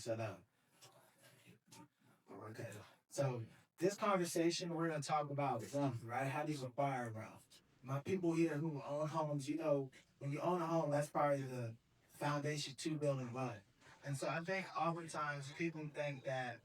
set up. Okay. So this conversation, we're gonna talk about wealth, right? How do you acquire wealth? My people here who own homes, when you own a home, that's probably the foundation to building wealth. And so I think oftentimes people think that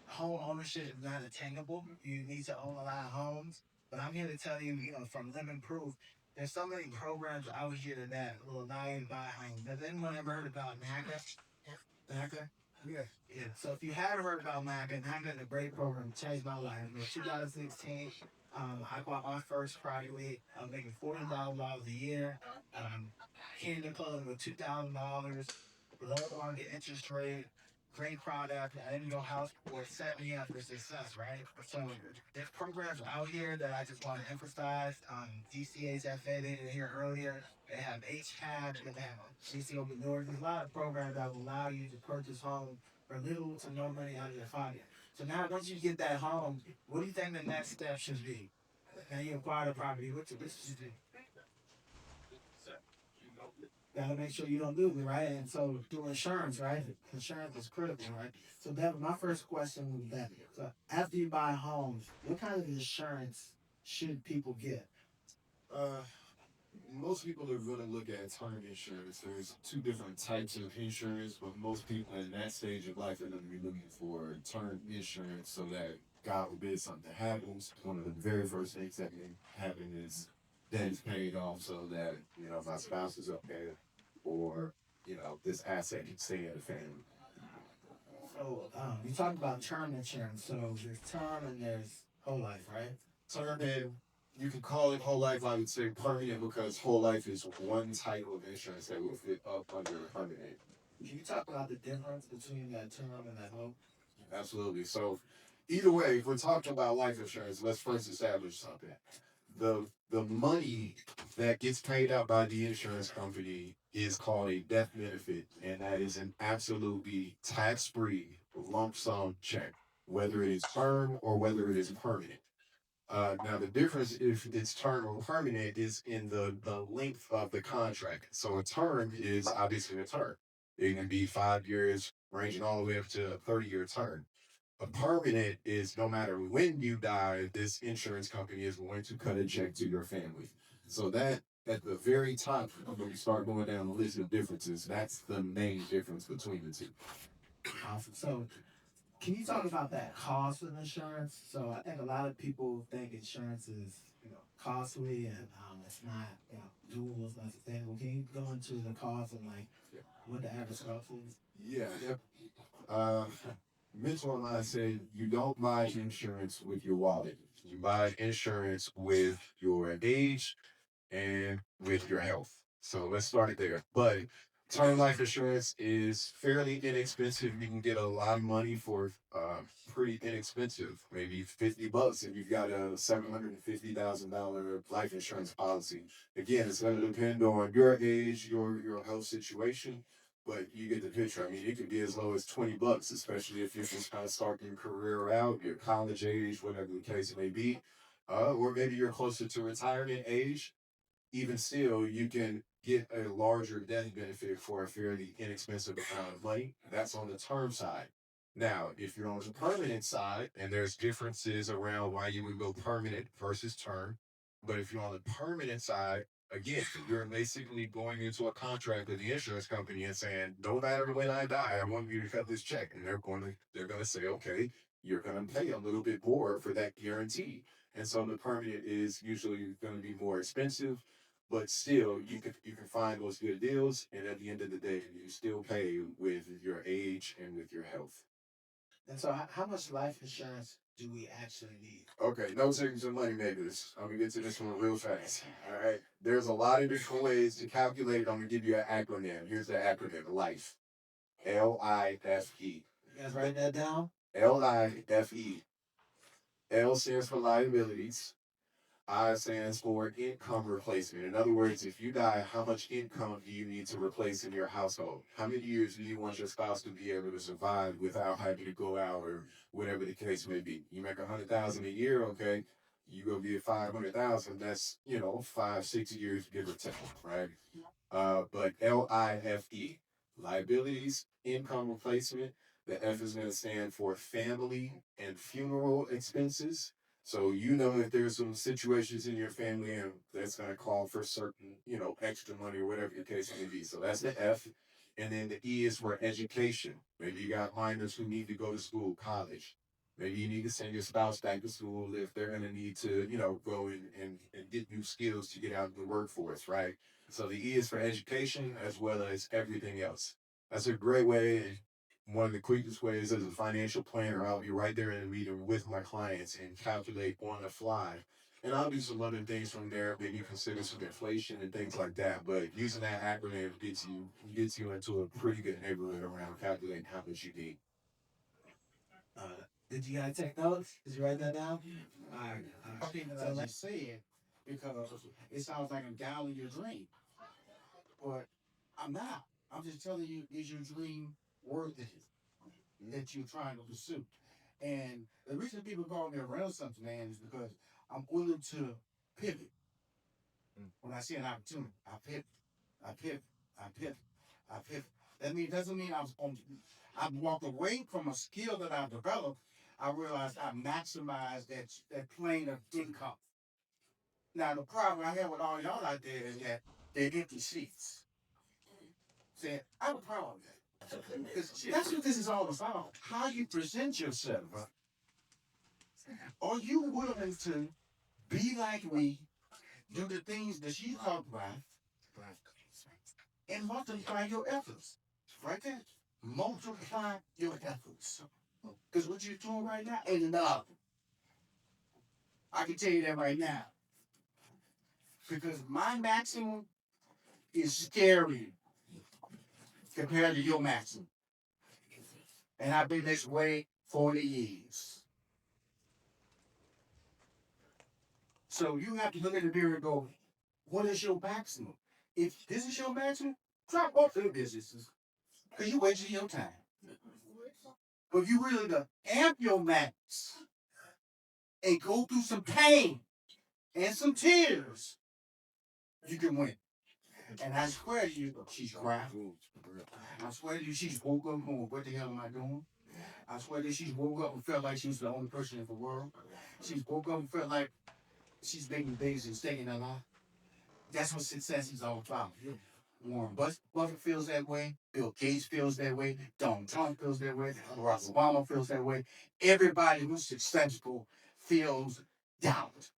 home ownership is not attainable. You need to own a lot of homes. But I'm here to tell you, from living proof, there's so many programs out here that will allow you to buy homes. Has anyone ever heard about NACA? Yeah. Yeah. So if you haven't heard about NACA is a great program. It changed my life. In 2016, I bought my first property. I'm making $40,000 a year. Um, Candy Club with $2,000. Low market interest rate. Great product. I didn't go house for 70 after success, right? So there's programs out here that I just want to emphasize. DCHFA, they did here earlier. They have HCAD, they have CCO Minorities. There's a lot of programs that will allow you to purchase home for little to no money out of your pocket. So now once you get that home, what do you think the next step should be? Now you acquire the property, what should you do? Gotta make sure you don't lose it, right? And so through insurance, right? Insurance is critical, right? So that my first question was that. So after you buy homes, what kind of insurance should people get? Uh, Most people are going to look at term insurance. There's two different types of insurance, but most people in that stage of life are going to be looking for term insurance so that God forbid something happens. One of the very first things that can happen is debt is paid off so that, my spouse is okay or, this asset can stay in the family. So you talked about term insurance. So there's term and there's whole life, right? Term and you can call it whole life, I would say permanent because whole life is one type of insurance that will fit up under permanent. Can you talk about the difference between that term and that whole? Absolutely. So, either way, if we're talking about life insurance, let's first establish something. The money that gets paid out by the insurance company is called a death benefit, and that is an absolutely tax-free lump sum check, whether it is term or whether it is permanent. Now, the difference if it's term or permanent is in the length of the contract. So a term is obviously a term. It can be 5 years, ranging all the way up to a 30-year term. A permanent is no matter when you die, this insurance company is going to cut a check to your family. So that at the very top, when we start going down the list of differences, that's the main difference between the two. Awesome. So can you talk about that cost of insurance? So I think a lot of people think insurance is, costly and it's not, doable, it's not sustainable. Can you go into the cost and like what the average cost is? Yeah, yep. Uh, Mentor of mine said you don't buy insurance with your wallet. You buy insurance with your age and with your health. So let's start it there. But term life insurance is fairly inexpensive. You can get a lot of money for pretty inexpensive, maybe $50 if you've got a $750,000 life insurance policy. Again, it's going to depend on your age, your health situation, but you get the picture. I mean, it could be as low as $20, especially if you're just kind of starting your career out, your college age, whatever the case may be. Or maybe you're closer to retirement age. Even still, you can get a larger death benefit for a fairly inexpensive amount of money. That's on the term side. Now, if you're on the permanent side, and there's differences around why you would go permanent versus term, but if you're on the permanent side, again, you're basically going into a contract with the insurance company and saying, no matter when I die, I want you to cut this check. And they're gonna say, okay, you're gonna pay a little bit more for that guarantee. And so the permanent is usually going to be more expensive, but still you can find those good deals, and at the end of the day, you still pay with your age and with your health. And so how much life insurance do we actually need? Okay, no takers and money makers. I'm gonna get to this one real fast. All right, there's a lot of different ways to calculate it. I'm gonna give you an acronym. Here's the acronym: LIFE. LIFE. You guys write that down? LIFE. L stands for liabilities. I stands for income replacement. In other words, if you die, how much income do you need to replace in your household? How many years do you want your spouse to be able to survive without having to go out or whatever the case may be? You make 100,000 a year, okay? You go get 500,000. That's 5, 6 years give or take, right? But LIFE. liabilities, income replacement. The F is going to stand for family and funeral expenses. So you know if there's some situations in your family and that's going to call for certain, extra money or whatever the case may be. So that's the F. And then the E is for education. Maybe you got minors who need to go to school, college. Maybe you need to send your spouse back to school if they're going to need to, go and get new skills to get out in the workforce, right? So the E is for education as well as everything else. That's a great way. One of the quickest ways as a financial planner, I'll be right there in the meeting with my clients and calculate on the fly. And I'll do some other things from there, maybe consider some inflation and things like that. But using that acronym gets you into a pretty good neighborhood around calculating how much you need. Did you guys take notes? Did you write that down? All right. Okay, that I just said because it sounds like I'm down in your dream, but I'm not. I'm just telling you, is your dream worth it that you're trying to pursue? And the reason people call me a renaissance man is because I'm willing to pivot. When I see an opportunity, I pivot, I pivot, I pivot, I pivot. That means doesn't mean I've walked away from a skill that I've developed. I realized I maximized that plane of income. Now the problem I have with all y'all out there is that they're empty seats. Saying I have a problem with that. Because that's what this is all about. How you present yourself. Are you willing to be like me, do the things that she talked about, and multiply your efforts? Right there. Multiply your efforts. Because what you're doing right now ain't enough. I can tell you that right now. Because my maximum is scary compared to your maximum. And I've been this way 40 years. So you have to look at the mirror and go, what is your maximum? If this is your maximum, drop both of the businesses. Because you're wasting your time. But if you really to amp your max and go through some pain and some tears, you can win. And I swear to you, she's crying. I swear to you, she's woke up going, what the hell am I doing? I swear that she's woke up and felt like she's the only person in the world. She's woke up and felt like she's making babies and staying alive. That's what success is all about. Warren Buffett feels that way. Bill Gates feels that way. Donald Trump feels that way. Barack Obama feels that way. Everybody who's successful feels doubt.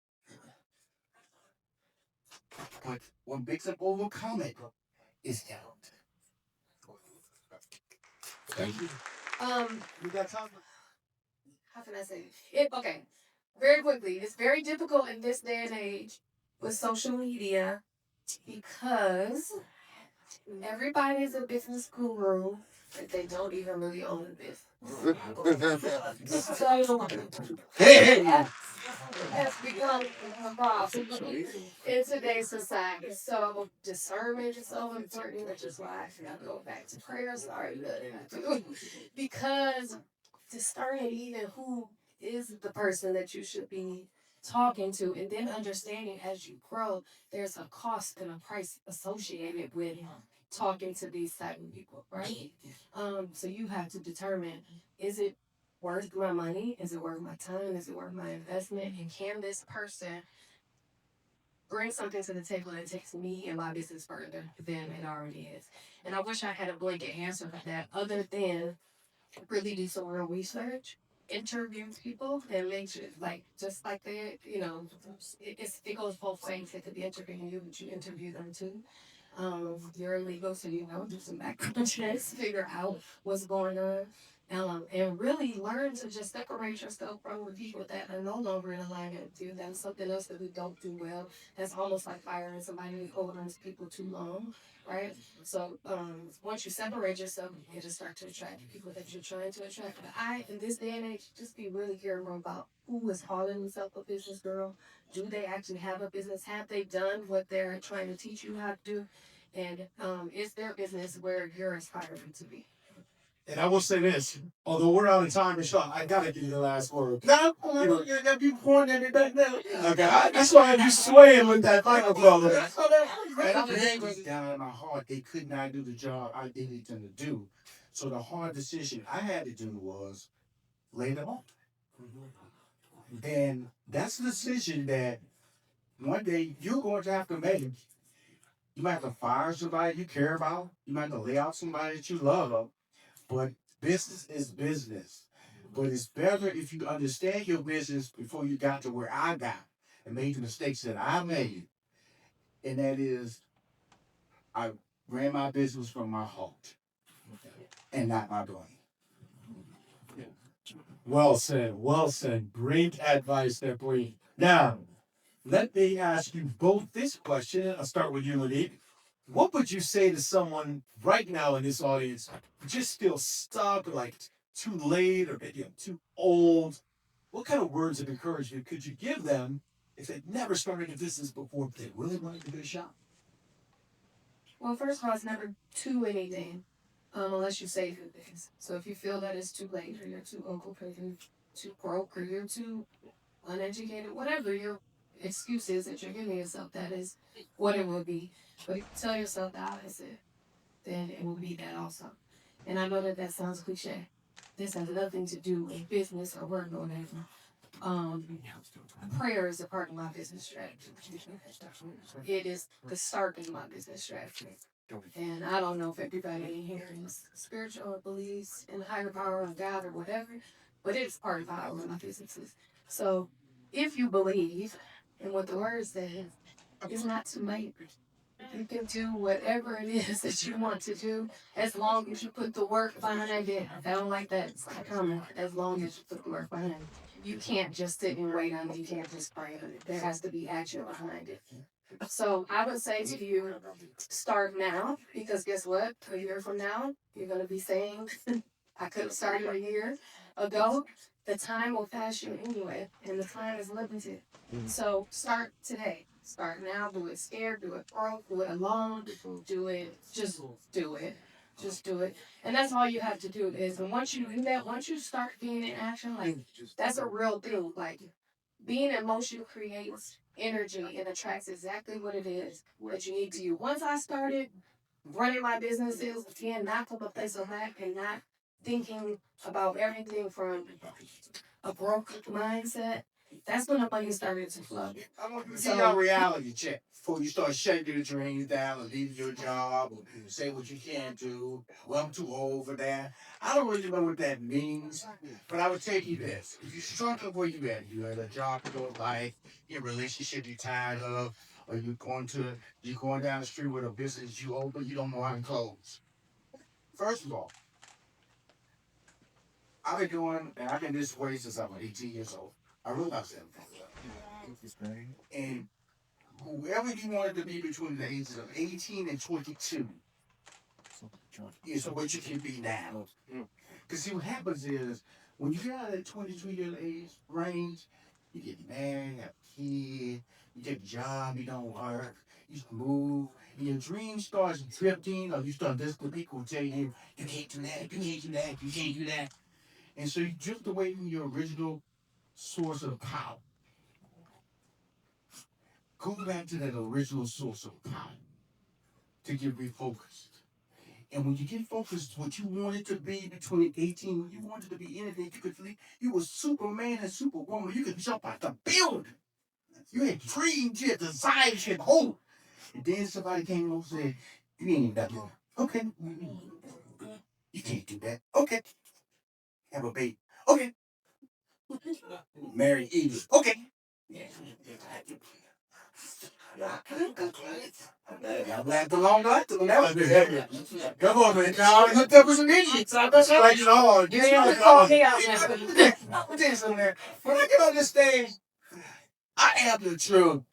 But what makes them overcome it is doubt. Thank you. You got time? How can I say it? Okay, very quickly. It's very difficult in this day and age with social media because everybody is a business guru, but they don't even really own a business. So has become a problem in today's society. So discernment is so important, which is why I gotta go back to prayer. Sorry, because discerning even who is the person that you should be talking to, and then understanding as you grow, there's a cost and a price associated with talking to these type of people, right? So you have to determine, is it worth my money? Is it worth my time? Is it worth my investment? And can this person bring something to the table that takes me and my business further than it already is? And I wish I had a blanket answer for that, other than really do some real research, interview people, and make sure, like, just like that, it goes both ways. It could be interviewing you, but you interview them too. You're illegal, so do some background checks, figure out what's going on, and really learn to just separate yourself from the people that are no longer in alignment with you. That's something else that we don't do well. That's almost like firing somebody who holds people too long, right? So once you separate yourself, you just start to attract people that you're trying to attract. But in this day and age, just be really careful about who is calling himself a business girl. Do they actually have a business? Have they done what they're trying to teach you how to do? And is their business where you're aspiring to be? And I will say this, although we're out of time and shot, I gotta give you the last word. No, you're pointing at it back now. Okay, that's why you swaying with that final brother. And I'm angry down in my heart. They could not do the job I needed them to do. So the hard decision I had to do was lay them off. And that's a decision that one day you're going to have to make. You might have to fire somebody you care about. You might have to lay off somebody that you love. But business is business. But it's better if you understand your business before you got to where I got and made the mistakes that I made. And that is, I ran my business from my heart and not my brain. Well said. Well said. Great advice there, boy. Now, let me ask you both this question. I'll start with you, Monique. What would you say to someone right now in this audience who just feels stuck, like too late or maybe I'm too old? What kind of words of encouragement could you give them if they've never started a business before, but they really wanted to give it a shot? Well, first of all, it's never too anything, unless you say good things. So if you feel that it's too late, or you're too old, or you're too broke, or you're too uneducated, whatever your excuse is that you're giving yourself, that is what it will be. But if you tell yourself the opposite, then it will be that also. And I know that that sounds cliche. This has nothing to do with business or work or whatever. Prayer is a part of my business strategy. It is the start of my business strategy. And I don't know if everybody in here is spiritual or believes in higher power or God or whatever, but it's part of how I run my businesses. So if you believe in what the word says, it's not too late. You can do whatever it is that you want to do as long as you put the work behind it. I don't like that comment. As long as you put the work behind it. You can't just sit and wait on it. You can't just pray on it. There has to be action behind it. So I would say to you, start now, because guess what? A year from now, you're going to be saying, I could have started a year ago. The time will pass you anyway, and the time is limited. So start today. Start now. Do it scared. Do it broke. Do it alone. Do it. Just do it. Just do it. And that's all you have to do is, and once you do that, once you start being in action, like that's a real thing. Like being in motion creates energy and attracts exactly what it is that you need to you. Once I started running my businesses, again, not from a place of lack and not thinking about everything from a broke mindset, that's when the money started to flow. I want you to see your reality check before you start shaking your dreams down or leaving your job or say what you can't do. Well, I'm too old for that. I don't really know what that means, but I would tell you this. If you're struggling where you at, you had a job you don't like, your relationship you're tired of, or you're going down the street with a business you open, you don't know how to close. First of all, I've been this way since I was 18 years old. I realized that. And whoever you wanted to be between the ages of 18 and 22 is what you can be now. Because see, what happens is when you get out of that 22-year age range, you get married, have a kid, you get a job, you don't work, you move, and your dream starts drifting, or you start listening to people who tell you, you can't do that, you can't do that, you can't do that. And so you drift away from your original source of power. Go back to that original source of power to get refocused. And when you get focused, what you wanted to be between 18, when you wanted to be anything, you could leave. You were Superman and Superwoman. You could jump out the building. You had dreams, you had desires, you had hope. And then somebody came along and said, you ain't that good. Okay. You can't do that. Okay. Have a baby. Okay. Marry Eve. Okay. I'm glad the long night. Come on, man. Now I looked up as an idiot. So I bet you like, you ain't call me out. I'll tell you something there. When I get on this stage, I am the truth.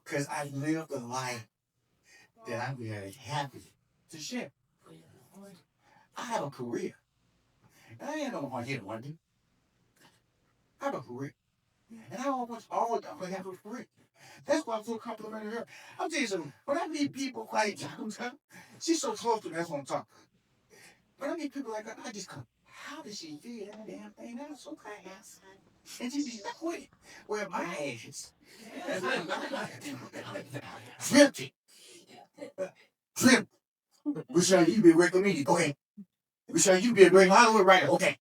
Because I lived a life that I'm very happy to share. I have a career. I ain't no one here one day. I have a career. And I almost all of them have a career. That's why I'm so complimentary her. I'm telling you something. When I meet people like she's so close to me, that's what I'm talking. When I meet people like that, I just come, how does she feel that damn thing? That's so fast. And she's not with it. Where my ass, Flipped. Flip. Rashawn, you be a great comedian. Okay. Rashawn, you be a great Hollywood writer. Okay.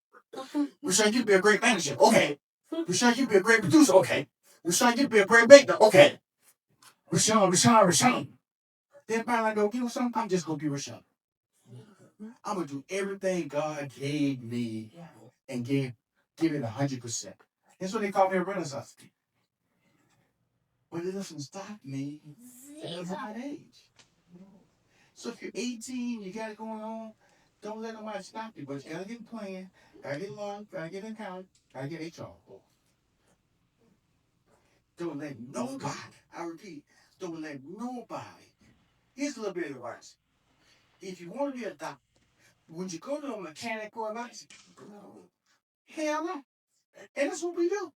Rashawn, you be a great manager. Okay. Rashawn, you be a great producer. Okay. Rashawn, you be a great maker. Okay. Rashawn. Then finally I go, you know something? I'm just gonna be Rashawn. I'm gonna do everything God gave me and give it 100%. That's what they call me a renaissance. But it doesn't stop me at my age. So if you're 18, you got it going on, don't let nobody stop you. But you gotta get in plan, gotta get law, gotta get in account, gotta get HR. Don't let nobody, I repeat, don't let nobody. Here's a little bit of advice. If you want to be a doctor, when you go to a mechanic or a license, hell no. And that's what we do.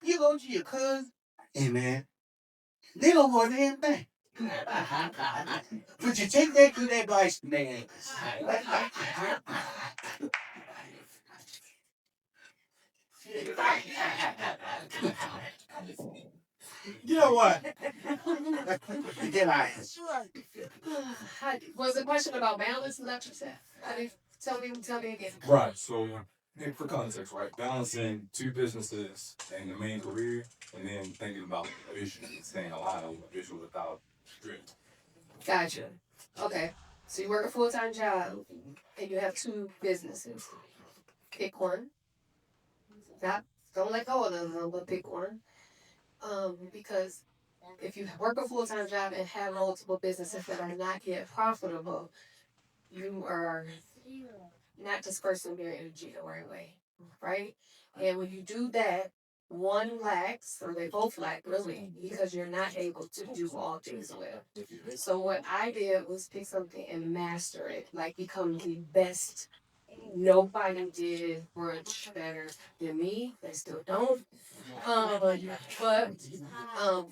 You go to your cousin, hey man, they don't want anything. But you take that good advice, man. You know what? Get out. Was the question about balance? Is that what you said? Tell me again. Right. So, for context, right, balancing two businesses and the main career, and then thinking about vision and staying alive with vision without drift. Gotcha. Okay. So you work a full-time job and you have two businesses. Pick one. Not don't let go of them, but pick one. Because if you work a full-time job and have multiple businesses that are not yet profitable, you are not dispersing your energy the right way, right? And when you do that, one lacks, or they both lack, really, because you're not able to do all things well. So what I did was pick something and master it, like become the best. Nobody did brunch better than me. They still don't. But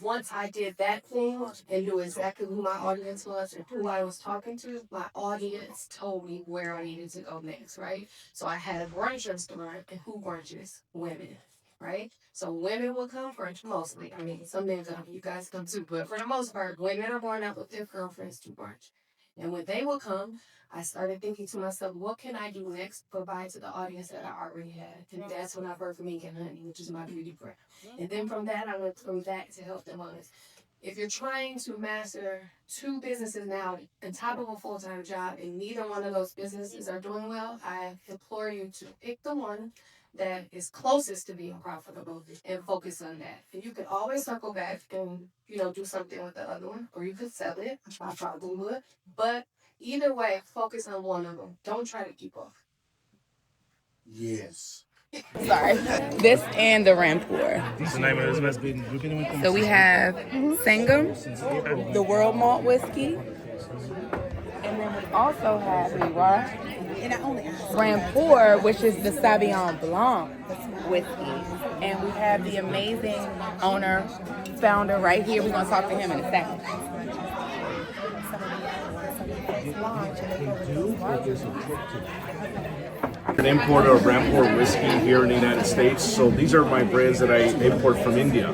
once I did that thing and knew exactly who my audience was and who I was talking to, my audience told me where I needed to go next, right? So I had a brunch restaurant, and who brunches? Women, right? So women will come brunch mostly. I mean, some men come, you guys come too, but for the most part, women are going out with their girlfriends to brunch. And when they will come, I started thinking to myself, what can I do next to provide to the audience that I already had? And that's when I birthed Mink and Honey, which is my beauty brand. And then from that, I went from that to help them others. If you're trying to master two businesses now on top of a full-time job and neither one of those businesses are doing well, I implore you to pick the one that is closest to being profitable and focus on that. And you can always circle back and, do something with the other one, or you could sell it. I probably would. But either way, focus on one of them. Don't try to keep up. Yes. Sorry. This and the Rampur. What's the name of this? So we have Sangam, the World Malt Whiskey, and then we also have Rampur, which is the Sauvignon Blanc whiskey. And we have the amazing owner, founder right here. We're going to talk to him in a second. An importer of Rampur whiskey here in the United States. So these are my brands that I import from India.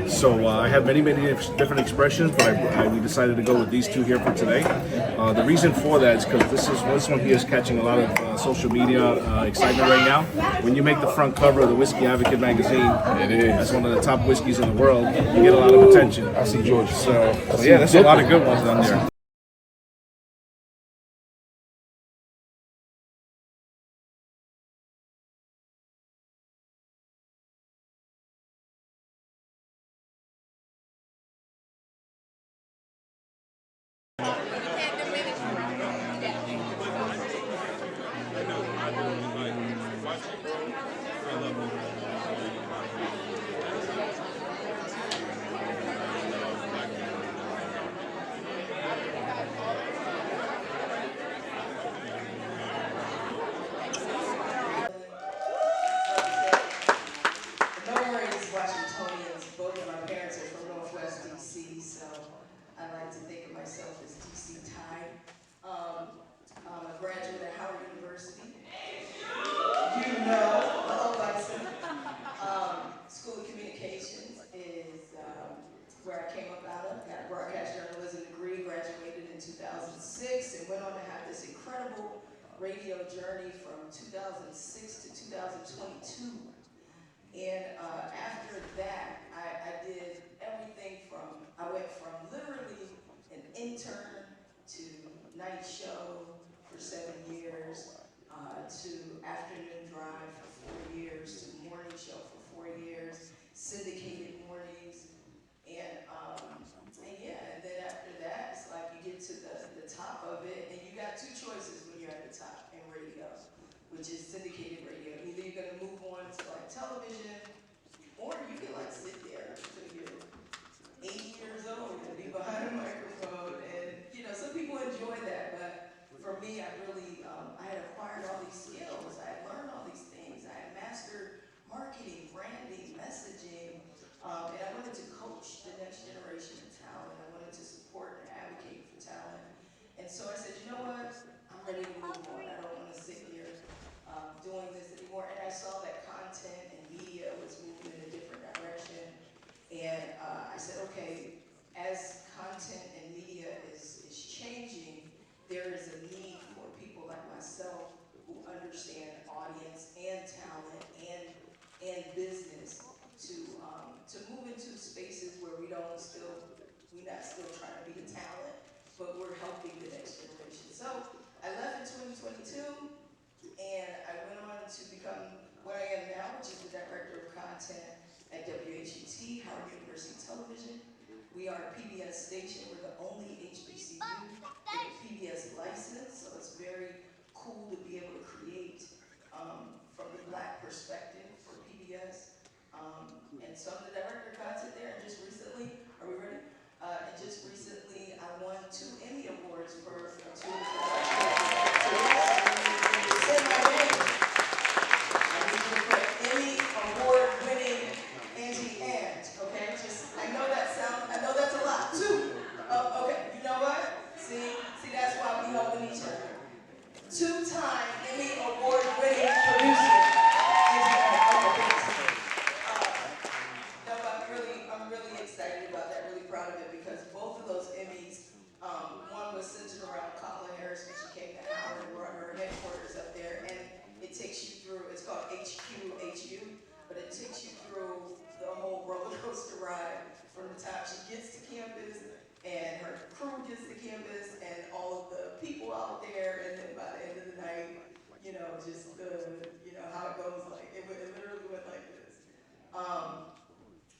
So I have many different expressions, but we decided to go with these two here for today. The reason for that is because this one here is catching a lot of social media excitement right now. When you make the front cover of the Whiskey Advocate magazine, it is. That's one of the top whiskeys in the world. You get a lot of attention. I see George. So yeah, there's a lot of good ones on there. No worries, Washingtonians. Both of my parents are from Northwest DC, so I like to think of myself as DC tied. I'm a graduate at Howard University. You know, Bison. School of Communications in where I came up out of. Got a broadcast journalism degree, graduated in 2006, and went on to have this incredible radio journey from 2006 to 2022. And after that, I did everything from, I went from literally an intern to night show for 7 years, to afternoon drive for 4 years, to morning show for 4 years, syndicated mornings, and yeah, and then after that, it's like you get to the top of it, and you got two choices when you're at the top in radio, which is syndicated radio. Either you're gonna move on to like television, or you can like sit there until you're 80 years old and be behind a microphone. And you know, some people enjoy that, but for me, I really, I had acquired all these skills. I had learned all these things. I had mastered marketing, branding, messaging, and I wanted to coach the next generation of talent. I wanted to support and advocate for talent. And so I said, you know what? I'm ready to move on. I don't want to sit here doing this anymore. And I saw that content and media was moving in a different direction. And I said, okay, as content and media is changing, there is a need for people like myself who understand audience and talent and business to move into spaces where we're not still trying to be the talent, but we're helping the next generation. So I left in 2022, and I went on to become what I am now, which is the director of content at WHUT, Howard University Television. We are a PBS station. We're the only HBCU with a PBS license, so it's very cool to be able to create from the Black perspective for PBS. And so I'm the director of content there, and just recently, are we ready? And just recently, I won 2 Emmy Awards for 2 of the say my name. I need you to put Emmy Award-winning Auntie Ant, okay? I know that's a lot. 2. Okay, you know what? See, that's why we helping each other. 2-time Emmy Award-winning producer. No, I'm really excited about that, really proud of it, because both of those Emmys, one was centered around Kamala Harris when she came to Howard and brought her headquarters up there, and it takes you through, it's called HQ, but it takes you through the whole roller coaster ride from the time she gets to campus, and her crew gets to campus, and all of the people out there, and then by the end of the night, you know, just how it goes, like, it literally went like this.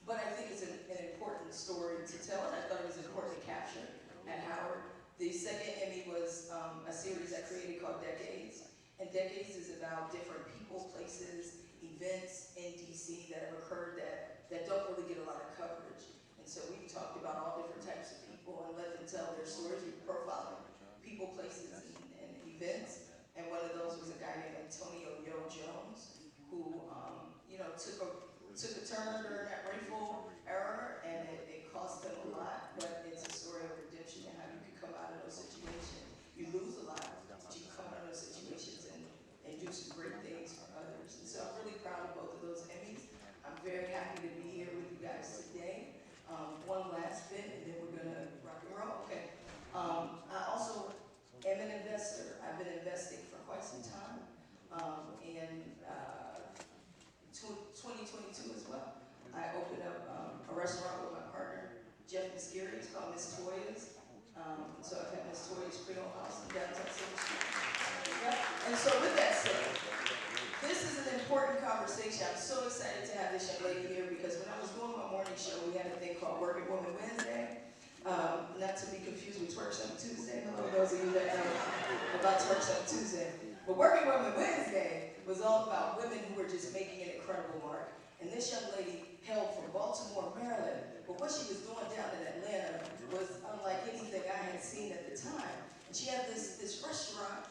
But I think it's an important story to tell, and I thought it was important to capture at Howard. The second Emmy was a series I created called Decades, and Decades is about different people, places, events in DC that have occurred that don't really get a lot of coverage. And so we talked about all different types of people and let them tell their stories. We profiling people, places, and events. And one of those was a guy named Antonio Yo Jones, who took a turn during that racial era, and it cost him a lot, but it's a story of redemption and how you can come out of those situations. You lose a lot, but you can come out of those situations and do some great things for others. And so I'm really proud of both of those Emmys. I'm very happy to be here with you guys today. One last bit, and then we're gonna rock and roll. Okay. I also am an investor. I've been investing for quite some time, and 2022 as well. I opened up a restaurant with my partner, Jeff Miscuri. It's called Miss Toya's. So I've had Miss Toya's Creole House in downtown Silver Street. Yeah. And so with that said, this is an important conversation. I'm so excited to have this young lady here, because when I was doing my morning show, we had a thing called Working Woman Wednesday. Not to be confused with Twerk Some Tuesday. Hello, those of you that know about Twerk Some Tuesday. But Working Woman Wednesday was all about women who were just making an incredible mark. And this young lady hailed from Baltimore, Maryland. But what she was doing down in Atlanta was unlike anything I had seen at the time. And she had this restaurant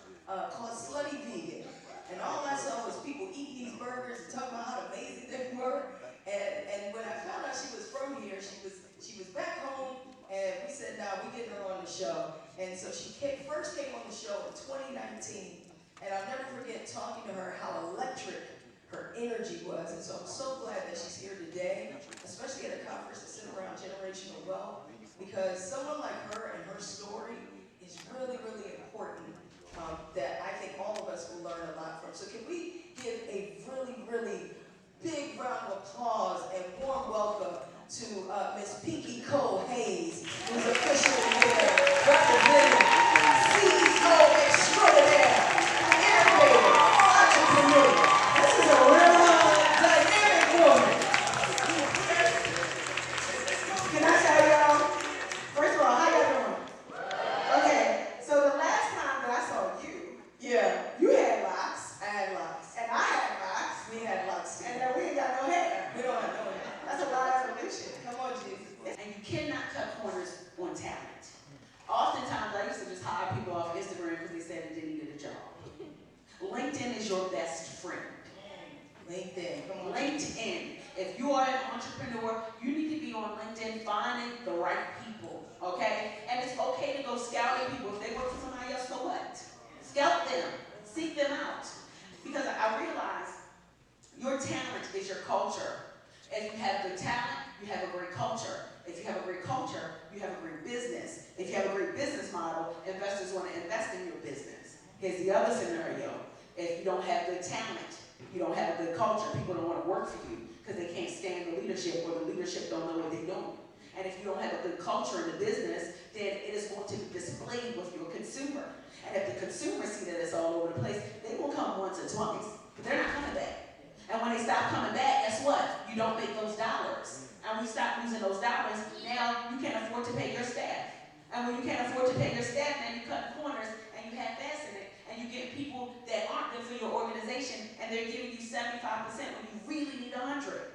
called Slutty Vegan. And all I saw was people eating these burgers and talking about how amazing they were. And when I found out she was from here, she was back home, and we said, "Nah, we getting her on the show." And so she first came on the show in 2019, and I'll never forget talking to her how electric her energy was. And so I'm so glad that she's here today, especially at a conference that's centered around generational to Miss Pinky Cole Hayes, who's officially here representing CEO extraordinaire, innovator, entrepreneur. This is a real dynamic woman. Can I tell y'all? First of all, how y'all doing? Okay, so the last time that I saw you, yeah, you had locks. I had locks. And I had locks. We had locks too. And then we ain't got no hair. We don't have no hair. That's a lot of evolution. Come on, Jesus. And you cannot cut corners on talent. Oftentimes, I used to just hire people off Instagram because they said they needed a job. LinkedIn is your best friend. LinkedIn. Come on. LinkedIn. If you are an entrepreneur, you need to be on LinkedIn finding the right people, okay? And it's okay to go scouting people. If they work for somebody else, so what? Scout them. Seek them out. Because I realize your talent is your culture. If you have good talent, you have a great culture. If you have a great culture, you have a great business. If you have a great business model, investors want to invest in your business. Here's the other scenario. If you don't have good talent, you don't have a good culture, people don't want to work for you because they can't stand the leadership or the leadership don't know what they're doing. And if you don't have a good culture in the business, then it is going to be displayed with your consumer. And if the consumer see that it's all over the place, they will come once or twice, but they're not coming back. And when they stop coming back, guess what? You don't make those dollars. And when you stop losing those dollars, now you can't afford to pay your staff. And when you can't afford to pay your staff, now you cut corners and you half-assing it. And you get people that aren't good for your organization and they're giving you 75% when you really need 100.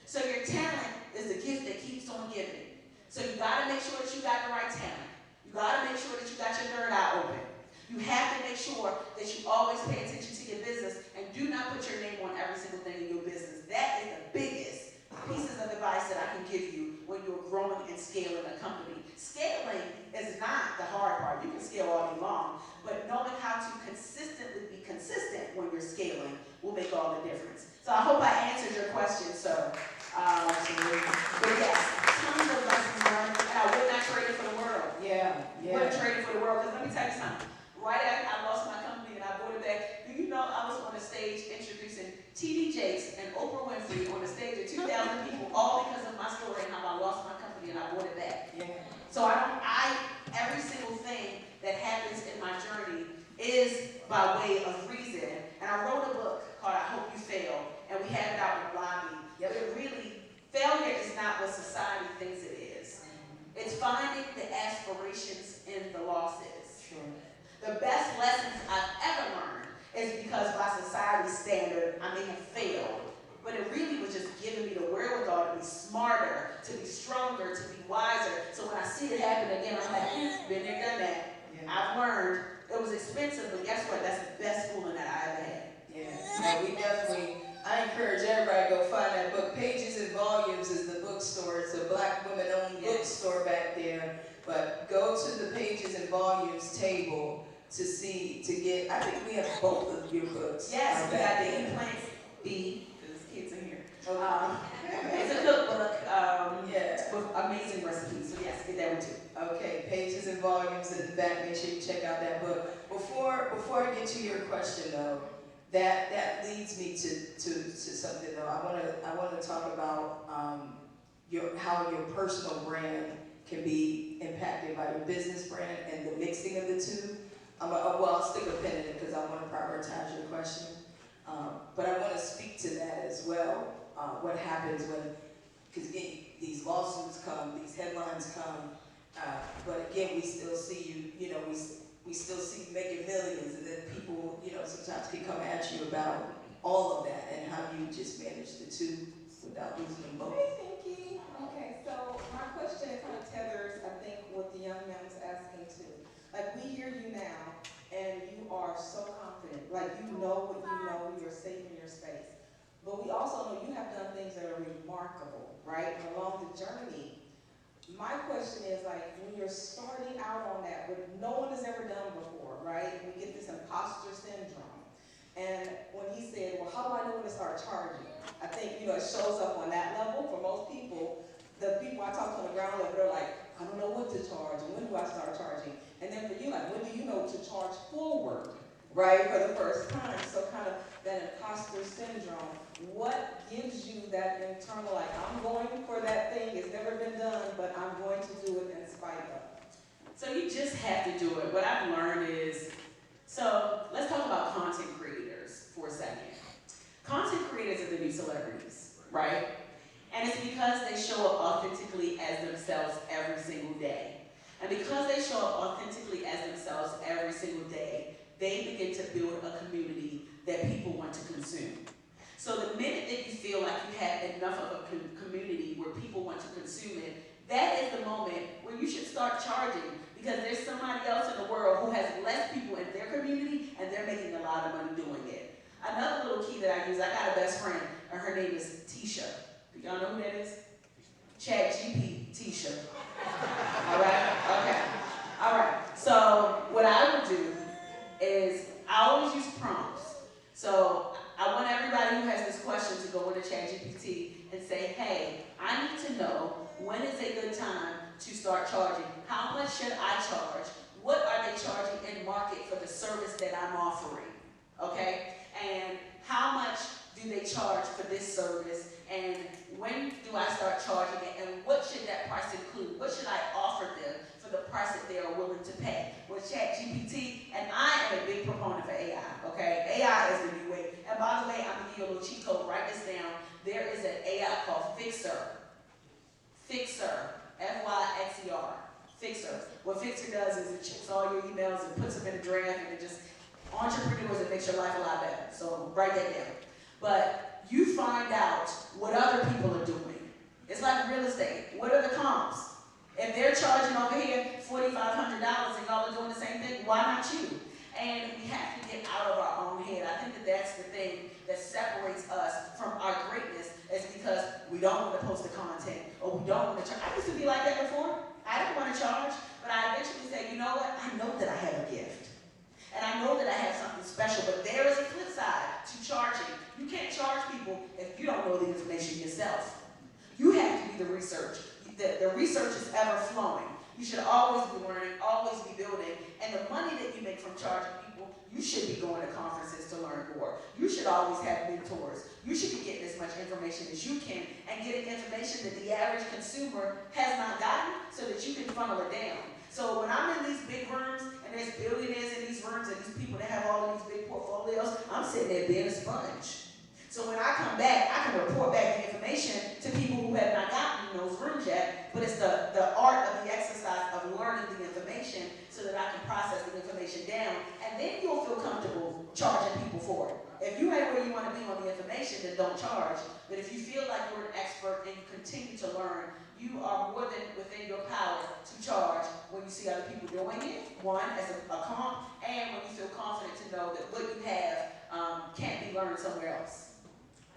So your talent is the gift that keeps on giving. So you gotta make sure that you got the right talent. You gotta make sure that you got your third eye open. You have to make sure that you always pay attention to your business and do not put your name on every single thing in your business. That is the biggest pieces of advice that I can give you when you're growing and scaling a company. Scaling is not the hard part. You can scale all day long, but knowing how to consistently be consistent when you're scaling will make all the difference. So I hope I answered your question, sir. But yes, tons of lessons learned, and I would not trade it for the world. Yeah. Wouldn't trade it for the world, because let me tell you something. Right after I lost my company and I bought it back, do you know I was on the stage introducing T.D. Jakes and Oprah Winfrey on the stage of 2,000 people, all because of my story and how I lost my company and I bought it back. Yeah. So every single thing that happens in my journey is by way of reason. And I wrote a book called I Hope You Fail, and we have it out in the lobby. Yep. But really, failure is not what society thinks it is. It's finding the aspirations in the losses. Sure. The best lessons I've ever learned is because by society's standard, I may have failed, but it really was just giving me the wherewithal to be smarter, to be stronger, to be wiser. So when I see it happen again, I'm like, been there, done that. Yeah. I've learned. It was expensive, but guess what? That's the best schooling that I ever had. Yeah, we definitely, I encourage everybody to go find that book. Pages and Volumes is the bookstore. It's a Black women-owned bookstore back there. But go to the Pages and Volumes table to get, I think we have both of your books. Yes, we got the Eat B, because kids are here. It's a cookbook with amazing recipes, so yes, get that one too. Okay, Pages and Volumes in the back, make sure you check out that book. Before I get to your question though, that leads me to something though. I want to talk about how your personal brand can be impacted by your business brand and the mixing of the two. I'll stick a pin in it because I want to prioritize your question. But I want to speak to that as well. What happens because again, these lawsuits come, these headlines come, but again, we still see we still see you making millions, and then people, sometimes can come at you about all of that and how you just manage the two without losing them both. Hey, Pinky. Okay, so my question kind of tethers, I think, what the young man was asking too. Like, we hear you now, and you are so confident. Like, you know what you know, you're safe in your space. But we also know you have done things that are remarkable, right? Along the journey. My question is, like, when you're starting out on that, what no one has ever done before, right? We get this imposter syndrome. And when he said, well, how do I know when to start charging? I think, it shows up on that level. For most people, the people I talk to on the ground level, they're like, I don't know what to charge, and when do I start charging? And then for you, like, when do you know to charge forward, right, for the first time? So kind of that imposter syndrome. What gives you that internal, like, I'm going for that thing, but I'm going to do it in spite of. So you just have to do it. What I've learned is, so let's talk about content creators for a second. Content creators are the new celebrities, right? And it's because they show up authentically as themselves every single day. And because they show up authentically as themselves every single day, they begin to build a community that people want to consume. So the minute that you feel like you have enough of a community where people want to consume it, that is the moment where you should start charging, because there's somebody else in the world who has less people in their community and they're making a lot of money doing it. Another little key that I use, I got a best friend, and her name is Tisha. Do y'all know who that is? Chat GP Tisha. All right? Okay. All right. So what I would do is I always use prompts. So I want everybody who has this question to go into ChatGPT and say, hey, I need to know when is a good time to start charging. How much should I charge? What are they charging in market for the service that I'm offering? Okay? And how much do they charge for this service? And when do I start charging it? And what should that price include? What should I offer them for the price that they are willing to pay? With ChatGPT, and I am a big proponent for AI, okay? AI is the new way. And by the way, I'm gonna give you a little cheat code, write this down. There is an AI called Fixer. Fixer, F-Y-X-E-R, Fixer. What Fixer does is it checks all your emails and puts them in a draft, and it just, entrepreneurs, it makes your life a lot better. So write that down. But you find out what other people are doing. It's like real estate. What are the comps? If they're charging over here $4,500 and y'all are doing the same thing, why not you? And we have to get out of our own head. I think that that's the thing that separates us from our greatness, is because we don't want to post the content, or we don't want to charge. I used to be like that before. I didn't want to charge, but I eventually said, you know what? I know that I have a gift. And I know that I have something special, but there is a flip side to charging. You can't charge people if you don't know the information yourself. You have to be the research. The research is ever flowing. You should always be learning, always be building, and the money that you make from charging people, you should be going to conferences to learn more. You should always have mentors. You should be getting as much information as you can, and getting information that the average consumer has not gotten, so that you can funnel it down. So when I'm in these big rooms, and there's billionaires in these rooms, and these people that have all of these big portfolios, I'm sitting there being a sponge. So when I come back, I can report back the information to people who have not gotten in those rooms yet, but it's the art of the exercise of learning the information so that I can process the information down, and then you'll feel comfortable charging people for it. If you ain't where you want to be on the information, then don't charge. But if you feel like you're an expert and you continue to learn, you are more than within your power to charge when you see other people doing it, one, as a comp, and when you feel confident to know that what you have can't be learned somewhere else.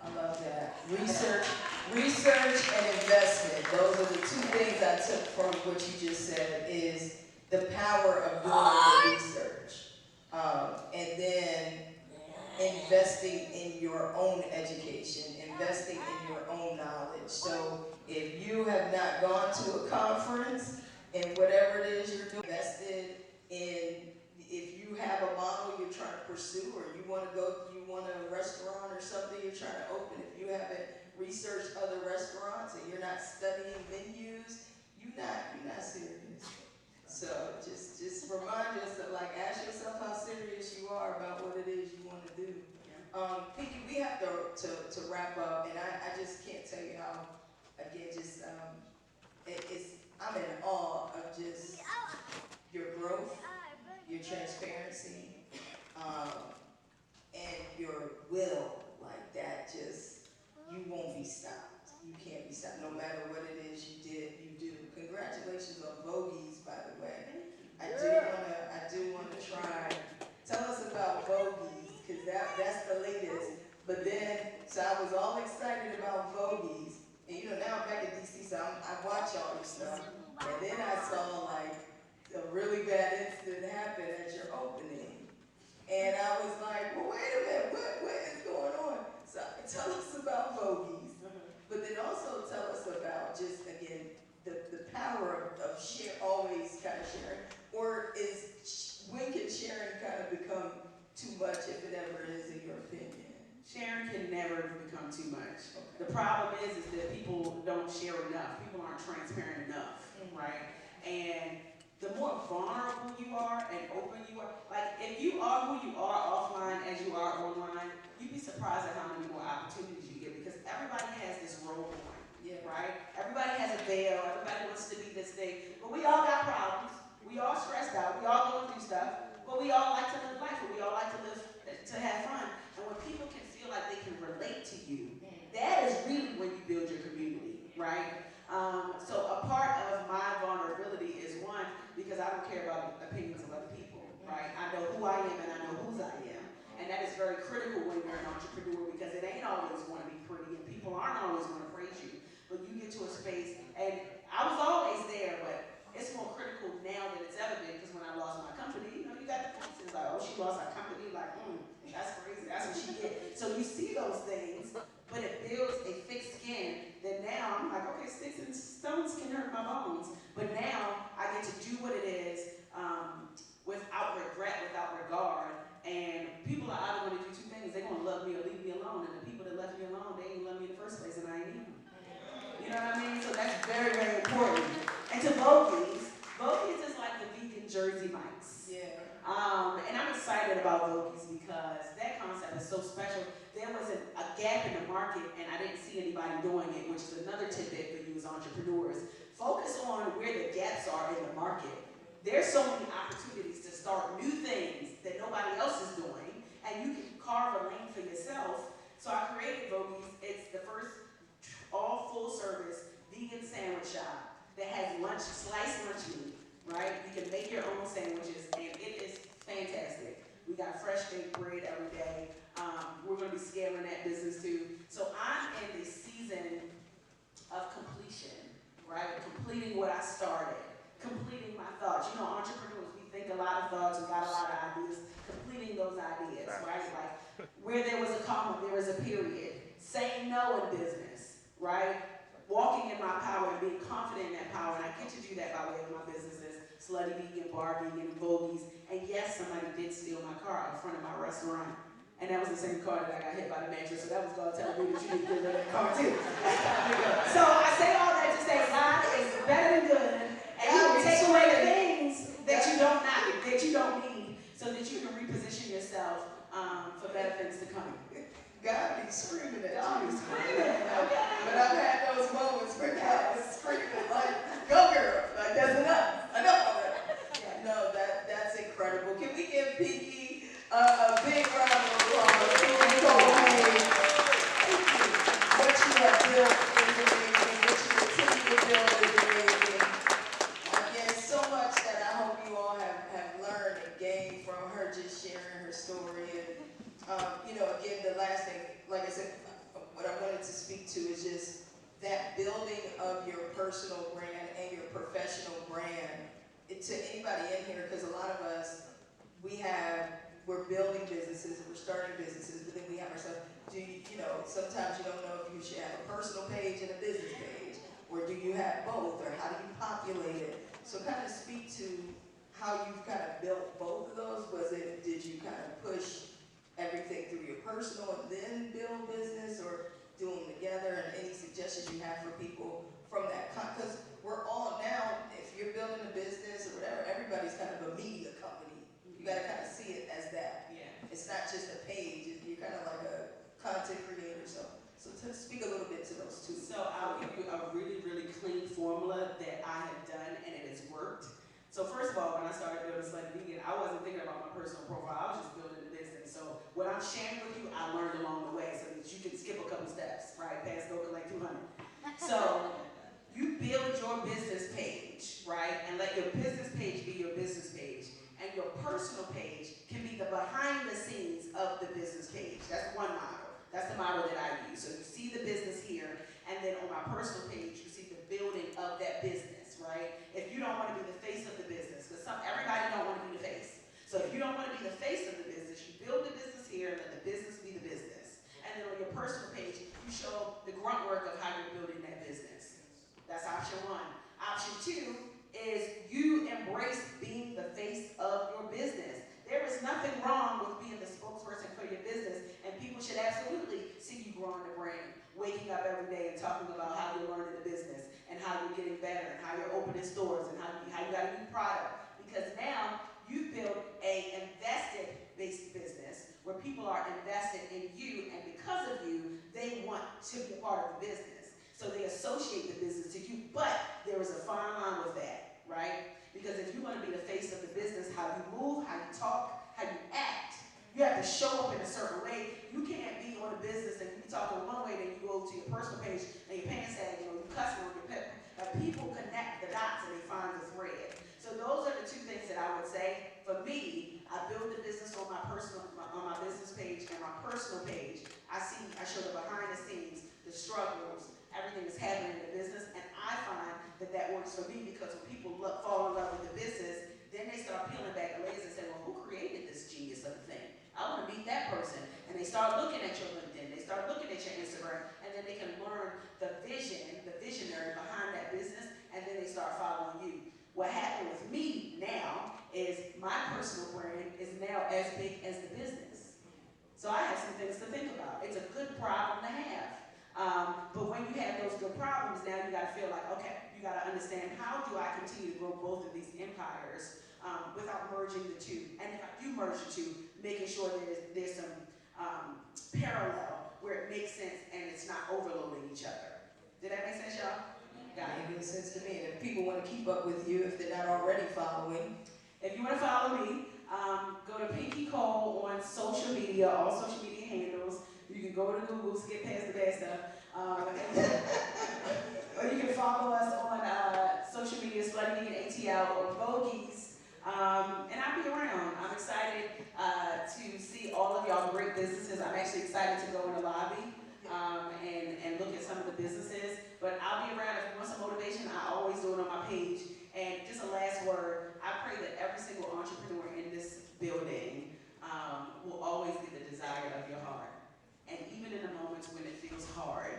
I love that. Research and investment. Those are the two things I took from what you just said, is the power of doing the research. And then investing in your own education, investing in your own knowledge. So if you have not gone to a conference and whatever it is you're doing, invested in, if you have a model you're trying to pursue, or you want a restaurant or something you're trying to open, if you haven't researched other restaurants and you're not studying menus, you're not serious. So just remind yourself, like, ask yourself how serious you are about what it is you want to do. Pinky, we have to wrap up, and I just can't tell you how, again, just I'm in awe of just your growth, your transparency, and your will, like that. Just, you won't be stopped. You can't be stopped, no matter what it is you do. Congratulations on Vogies, by the way. I do wanna try. Tell us about Vogies, because that's the latest. But then, so I was all excited about Vogies, and now I'm back in DC, so I watch all your stuff. And then I saw like a really bad incident happen at your opening. And I was like, well, wait a minute, what is going on? So tell us about Vogies, but then also tell us about just, again, the power of always kind of sharing, or when can sharing kind of become too much, if it ever is, in your opinion? Sharing can never become from too much. The problem is that people don't share enough. People aren't transparent enough, right? And the more vulnerable you are and open you are, like if you are who you are offline as you are online, you'd be surprised at how many more opportunities you get because everybody has this role on, right? Everybody has a veil, everybody wants to be this thing, but we all got problems. We all stressed out, we all going through stuff, but we all like to live life and we all like to live, to have fun. And when people can feel like they can relate to you, that is really when you build your community, right? So a part of my vulnerability is one, because I don't care about the opinions of other people, right? I know who I am and I know whose I am. And that is very critical when you're an entrepreneur because it ain't always going to be pretty and people aren't always going to praise you. But you get to a space, and I was always there, but it's more critical now than it's ever been because when I lost my company, you know, you got the faces like, oh, she lost her company, like, that's crazy, that's what she did. So you see those things, but it builds a thick skin that now I'm like, okay, sticks and stones can hurt my bones, but now I get to do what it is without regret, without regard, and people are either going to do two things, they're going to love me or leave me alone, and the people that left me alone, they ain't love me in the first place, and I ain't need them. You know what I mean? So that's very, very important. And to Vogies is like the vegan Jersey Mike's. Yeah. And I'm excited about Vogies because that concept is so special. There was a gap in the market and I didn't see anybody doing it, which is another tidbit for you as entrepreneurs. Focus on where the gaps are in the market. There's so many opportunities to start new things that nobody else is doing, and you can carve a lane for yourself. So I created Vogies. It's the first all full service vegan sandwich shop that has sliced lunch meat, right? You can make your own sandwiches and it is fantastic. We got fresh baked bread every day. We're gonna be scaling that business too. So I'm in the season of completion, right? Completing what I started, completing my thoughts. You know, entrepreneurs, we think a lot of thoughts, we got a lot of ideas, completing those ideas, right? Like where there was a comma, there was a period. Saying no in business, right? Walking in my power and being confident in that power, and I get to do that by way of my businesses, Slutty Vegan, Bar Vegan, and Vogies. And yes, somebody did steal my car out in front of my restaurant. And that was the same car that I got hit by the mattress, so that was God telling me that you need to get rid of that car too. So I say all that to say God is better than good, and He will take away the things that you don't need, so that you can reposition yourself for better things to come. God be screaming at God you. be screaming. But I've had those moments where God is screaming like, go girl, like that's enough already. Yeah. No, that's incredible. Can we give Pinky a big round of applause? What you have built is amazing. What you continue to build is amazing. Again, so much that I hope you all have learned and gained from her just sharing her story. And you know, again, the last thing, like I said, what I wanted to speak to is just that building of your personal brand and your professional brand. To anybody in here, because a lot of us, we're building businesses, we're starting businesses, but then we have ourselves, sometimes you don't know if you should have a personal page and a business page, or do you have both, or how do you populate it? So kind of speak to how you've kind of built both of those. Did you kind of push everything through your personal and then build business, or do them together, and any suggestions you have for people from that? Because we're all now, if you're building a business or whatever, everybody's kind of a media company. You got to kind of see it as that. Yeah. It's not just a page. You're kind of like a content creator. So to speak a little bit to those two. So I'll give you a really, really clean formula that I have done and it has worked. So first of all, when I started building Slutty Vegan, I wasn't thinking about my personal profile. I was just building the business. So what I'm sharing with you, I learned along the way so that you can skip a couple steps, right? Past go collect 200. So you build your business page, right? And let your business page be your business page. And your personal page can be the behind the scenes of the business page. That's one model. That's the model that I use. So you see the business here, and then on my personal page, you see the building of that business, right? If you don't want to be the face of the business, because everybody don't want to be the face. So if you don't want to be the face of the business, you build the business here, and let the business be the business. And then on your personal page, you show the grunt work of how you're building that business. That's option one. Option two is you embrace being the face of your business. There is nothing wrong with being the spokesperson for your business, and people should absolutely see you growing the brand up every day and talking about how you're learning the business and how you're getting better and how you're opening stores and how you got a new product. Because now you've built a invested-based business where people are invested in you, and because of you, they want to be a part of the business. So they associate the business to you, but there is a fine line with that, right? Because if you want to be the face of the business, how you move, how you talk, how you act, you have to show up in a certain way. You can't be on a business and you be talking one way, then you go to your personal page and your pants sag, you cussing on your pet. People connect the dots and they find the thread. So those are the two things that I would say. For me, I build the business on my business page and my personal page. I show the behind the scenes, the struggles, everything that's happening in the business, and I find that works for me because when people fall in love with the business, then they start peeling back the layers and say, well, who created this genius of the thing? I want to meet that person. And they start looking at your LinkedIn, they start looking at your Instagram, and then they can learn the visionary behind that business, and then they start following you. What happened with me now is my personal brand is now as big as the business. So I have some things to think about. It's a good problem to have. But when you have those good problems, now you got to feel like, okay, you got to understand how do I continue to grow both of these empires without merging the two. And if I do merge the two, making sure there's some parallel where it makes sense and it's not overloading each other. Did that make sense, y'all? Got it. Makes sense to me. And if people want to keep up with you, if they're not already following, if you want to follow me, go to Pinky Cole on social media, all social media handles. You can go to Google, skip past the bad stuff. Or you can follow us on social media, Slutty and ATL or Vogies. And I'll be around. I'm excited to see all of y'all great businesses. I'm actually excited to go in the lobby and look at some of the businesses. But I'll be around. If you want some motivation, I always do it on my page. And just a last word, I pray that every single entrepreneur in this building will always get the desire of your heart. And even in the moments when it feels hard,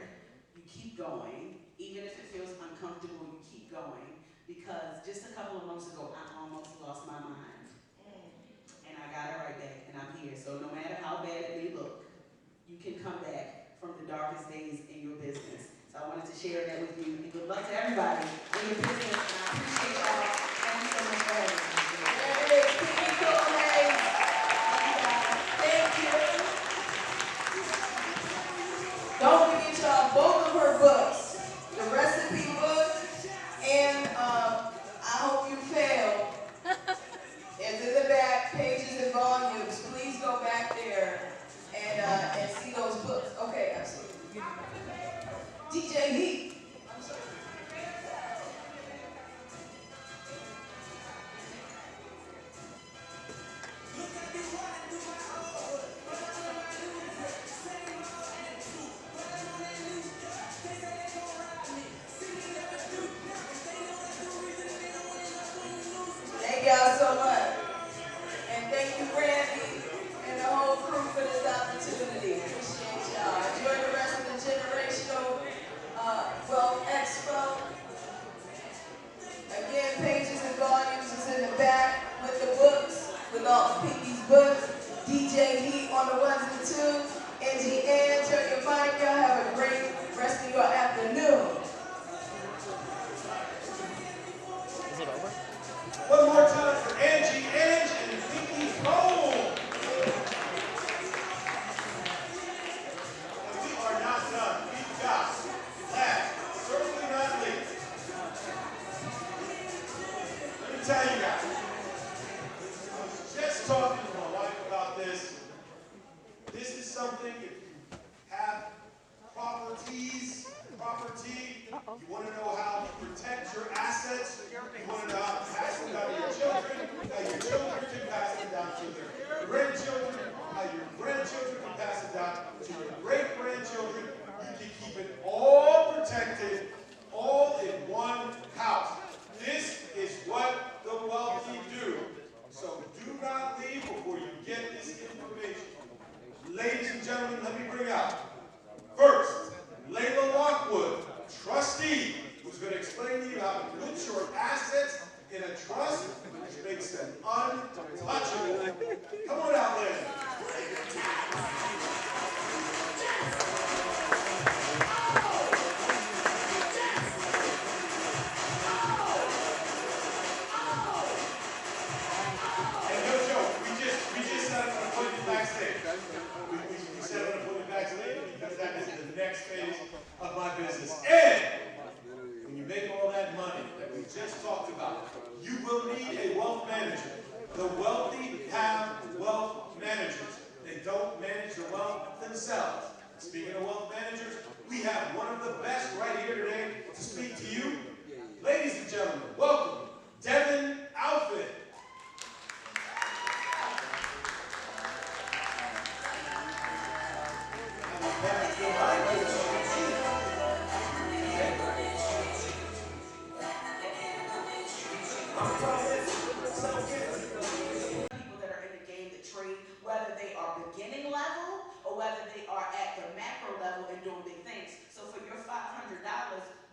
you keep going. Even if it feels uncomfortable, you keep going. Because just a couple of months ago, I almost lost my mind. And I got it right back, and I'm here. So no matter how bad it may look, you can come back from the darkest days in your business. So I wanted to share that with you. And good luck to everybody in your business. And I appreciate y'all. Thank you so much for having me. thank you. Don't forget y'all both of her books, the recipe book and I Hope You Fail. It's in the back, pages and volumes. Please go back there and see those books. Okay, absolutely. DJ Heat. Thank y'all so much. And thank you, Randy, and the whole crew for this opportunity. Appreciate y'all. Enjoy the rest of the Generational Wealth Expo. Again, pages and volumes is in the back with the books, with all of Pinky's books. DJ Heat on the ones and twos. Angie Ann, turn your mic. Y'all have a great rest of your afternoon. One more time for Angie Ange and Pinky Cole. And we are not done. We've got last, certainly not least. Let me tell you guys. I was just talking to my wife about this. This is something, if you have property, you want to know how to protect your assets, you want to know how to pass them down to your children, how your children can pass them down to their grandchildren, how your grandchildren can pass it down to your great-grandchildren. You can keep it all protected, all in one house. This is what the wealthy do. So do not leave before you get this information. Ladies and gentlemen, let me bring out first, Layla Lockwood, trustee, who's going to explain to you how to put your assets in a trust which makes them untouchable. Come on out, Layla. money that we just talked about, you will need a wealth manager. The wealthy have wealth managers. They don't manage the wealth themselves. Speaking of wealth managers, we have one of the best right here today to speak to you. Ladies and gentlemen, welcome, Devin Outfit. People that are in the game that trade, whether they are beginning level or whether they are at the macro level and doing big things. So for your $500,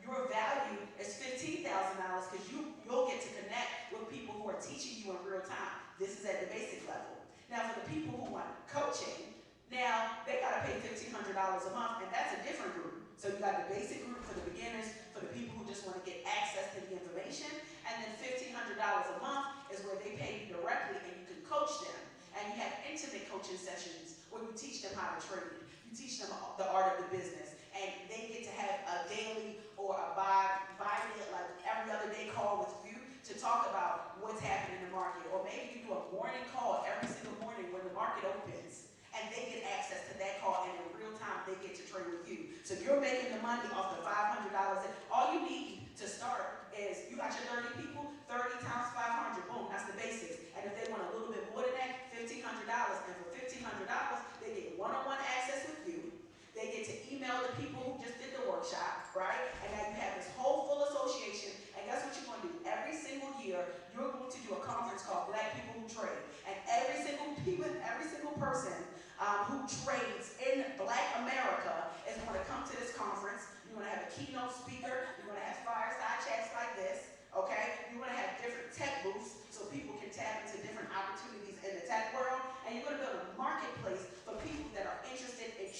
your value is $15,000 because you'll get to connect with people who are teaching you in real time. This is at the basic level. Now for the people who want coaching, now they gotta pay $1,500 a month, and that's a different group. So you got the basic group for the beginners, for the people who just want to get access to the information, and then $1,500 a month is where they pay you directly and you can coach them. And you have intimate coaching sessions where you teach them how to trade. You teach them the art of the business, and they get to have a daily or a bi-day, like every other day call with you to talk about what's happening in the market. Or maybe you do a morning call every single morning when the market opens, and they get access to that call, and in real time they get to trade with you. So you're making the money off the $500. All you need to start is, you got your 30 people, 30 times 500, boom, that's the basics. And if they want a little bit more than that, $1,500. And for $1,500, they get one-on-one access with you. They get to email the people who just did the workshop, right? And now you have this whole full association. And guess what you're going to do? Every single year, you're going to do a conference called Black People Who Trade. And every single person who trades in Black America is going to come to this conference. You're going to have a keynote speaker. You're going to have fireside chats like this, okay? You're going to have different tech booths so people can tap into different opportunities in the tech world. And you're going to build a marketplace for people that are interested in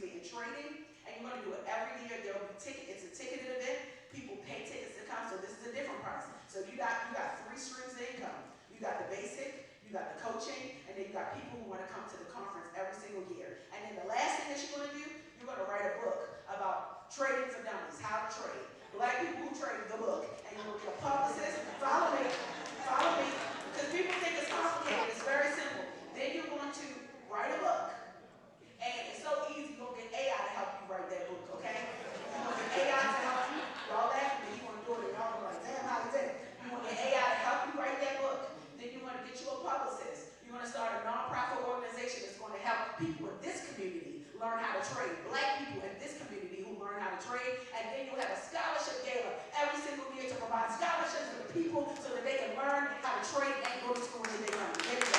in trading. And you're going to do it every year. There'll be it's a ticketed event. People pay tickets to come, so this is a different price. So you got 3 streams of income. You got the basic, you got the coaching, and then you got people who want to come to the conference every single year. And then the last thing that you're going to do, you're going to write a book about trading for dummies, how to trade. Black people who trade, the book. And you're going to be a publicist. Follow me, because people think it's complicated. It's very simple. Then you're going to write a book. And it's so easy, you're going to get AI to help you write that book, okay? You're going to get AI to help you. Y'all laugh at me, you want to do it, and y'all are like, damn, how you did it? You want to get AI to help you write that book. Then you want to get you a publicist. You're going to start a nonprofit organization that's going to help people in this community learn how to trade. Black people in this community who learn how to trade. And then you'll have a scholarship gala every single year to provide scholarships for the people so that they can learn how to trade and go to school and make money. There you go.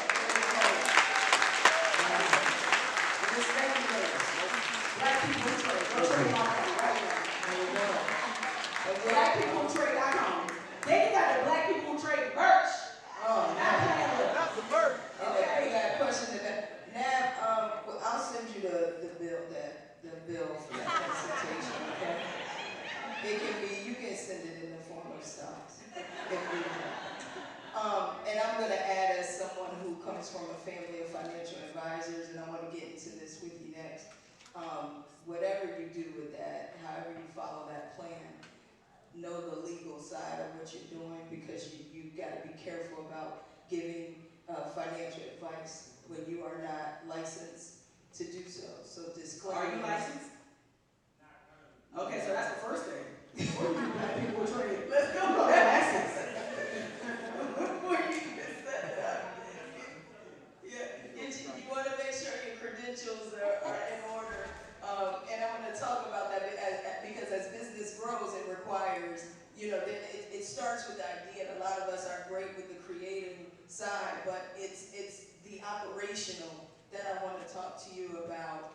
Black people who trade. Go trade right now. Black people who trade .com. Then you got the Black people who trade merch. Oh, not the merch. Okay. I got a question to that. Nav, I'll send you the bill for that presentation. Okay. It can be, you can send it in the form of stocks. And I'm going to add, as someone who comes from a family of financial advisors, and I want to get into this with you next. Whatever you do with that, however you follow that plan, know the legal side of what you're doing, because you've got to be careful about giving financial advice when you are not licensed to do so. So disclaimer. Are you licensed? Okay, so that's the first thing. Before you do Black people trade, let's go get license. Before you get set up. You want to make sure your credentials are in order. And I'm going to talk about that because as business grows, it requires, then it starts with the idea, and a lot of us are great with the creative side, but it's the operational that I want to talk to you about,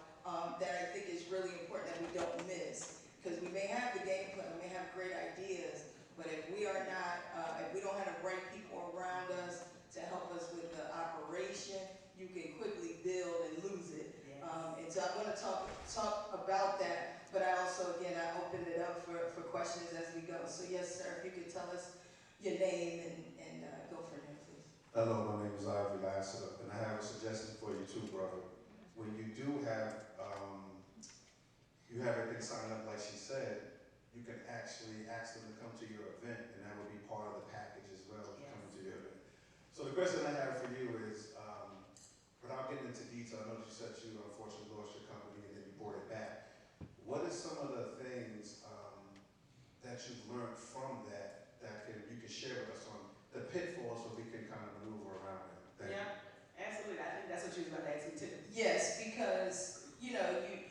that I think is really important that we don't miss. Because we may have the game plan, we may have great ideas, but if we are not, if we don't have the right people around us to help us with the operation, you can quickly build and lose it. And so I want to talk about that, but I also, again, I opened it up for questions as we go. So yes, sir, if you could tell us your name and go for it, please. Hello, my name is Ivy Lassiter, and I have a suggestion for you too, brother. When you do have, you have everything signed up like she said, you can actually ask them to come to your event, and that would be part of the package as well, Yes. coming to your event. So the question I have for you is, without getting into detail, I know you said you unfortunately lost your company and then you brought it back. What are some of the things that you've learned from that you can share with us on the pitfalls so we can kind of maneuver around it? Thank you. Absolutely. I think that's what you was going to ask me too. Yes, because you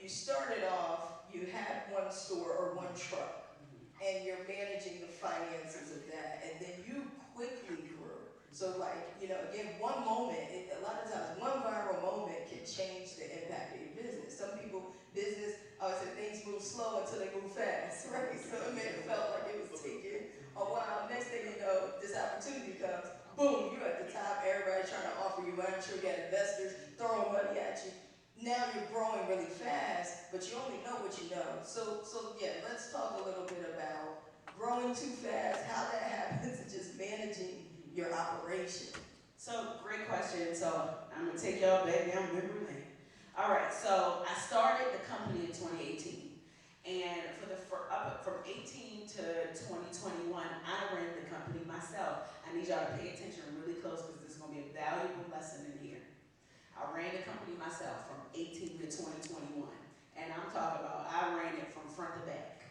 started off, you had one store or one truck, and you're managing the finances of that, and then you quickly grew. So again, one moment, a lot of times, one viral moment can change the impact of your business. Some people, I would say things move slow until they move fast, right? So it may have felt like it was taking a while. Next thing you know, this opportunity comes, boom, you're at the top, everybody's trying to offer you money. I'm sure you got investors throwing money at you. Now you're growing really fast, but you only know what you know. So yeah, let's talk a little bit about growing too fast, how that happens, and just managing your operation. So, great question. So, I'm going to take y'all back down memory lane. All right, so I started the company in 2018. And from 18 to 2021, I ran the company myself. I need y'all to pay attention really close because this is going to be a valuable lesson in here. I ran the company myself from 18 to 2021. And I'm talking about I ran it from front to back.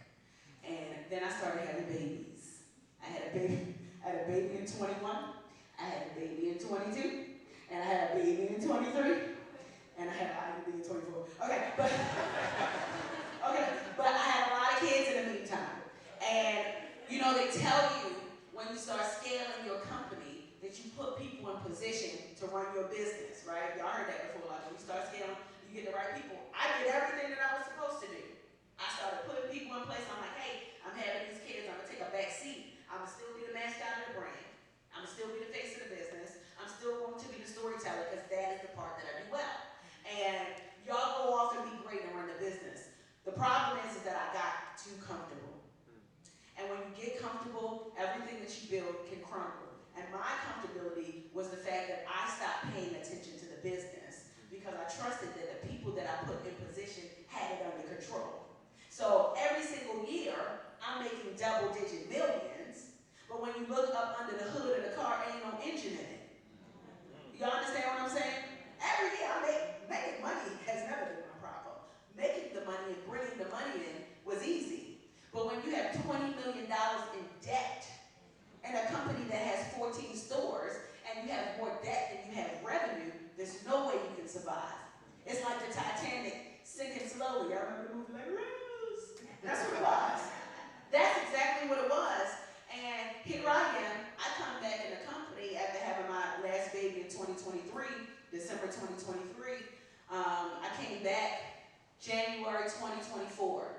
And then I started having babies. I had a baby in 21. I had a baby in 22. And I had a baby in 23. And I had an IUD in 24. Okay, but I had a lot of kids in the meantime. And they tell you when you start scaling your company that you put people in position to run your business, right? Y'all heard that before. Like when you start scaling, you get the right people. I did everything that I was supposed to do. I started putting people in place. I'm like, hey, I'm having these kids. I'm gonna take a back seat. I'm gonna still be the mascot of the brand. I'm gonna still be the face of the business. I'm still going to be the storyteller because that is the part that I do well. And y'all go off and be great and run the business. The problem is that I got too comfortable. And when you get comfortable, everything that you build can crumble. And my comfortability was the fact that I stopped paying attention to the business because I trusted that the people that I put in position had it under control. So every single year, I'm making double-digit millions, but when you look up under the hood of the car, ain't no engine in it. Y'all understand what I'm saying? Every year, making money has never been my problem. Making the money and bringing the money in was easy. But when you have $20 million in debt and a company that has 14 stores and you have more debt than you have revenue, there's no way you can survive. It's like the Titanic sinking slowly. I remember the movie like, Rose. That's what it was. That's exactly what it was. And here I am. I come back in the company after having my last baby in 2023, December 2023. I came back January 2024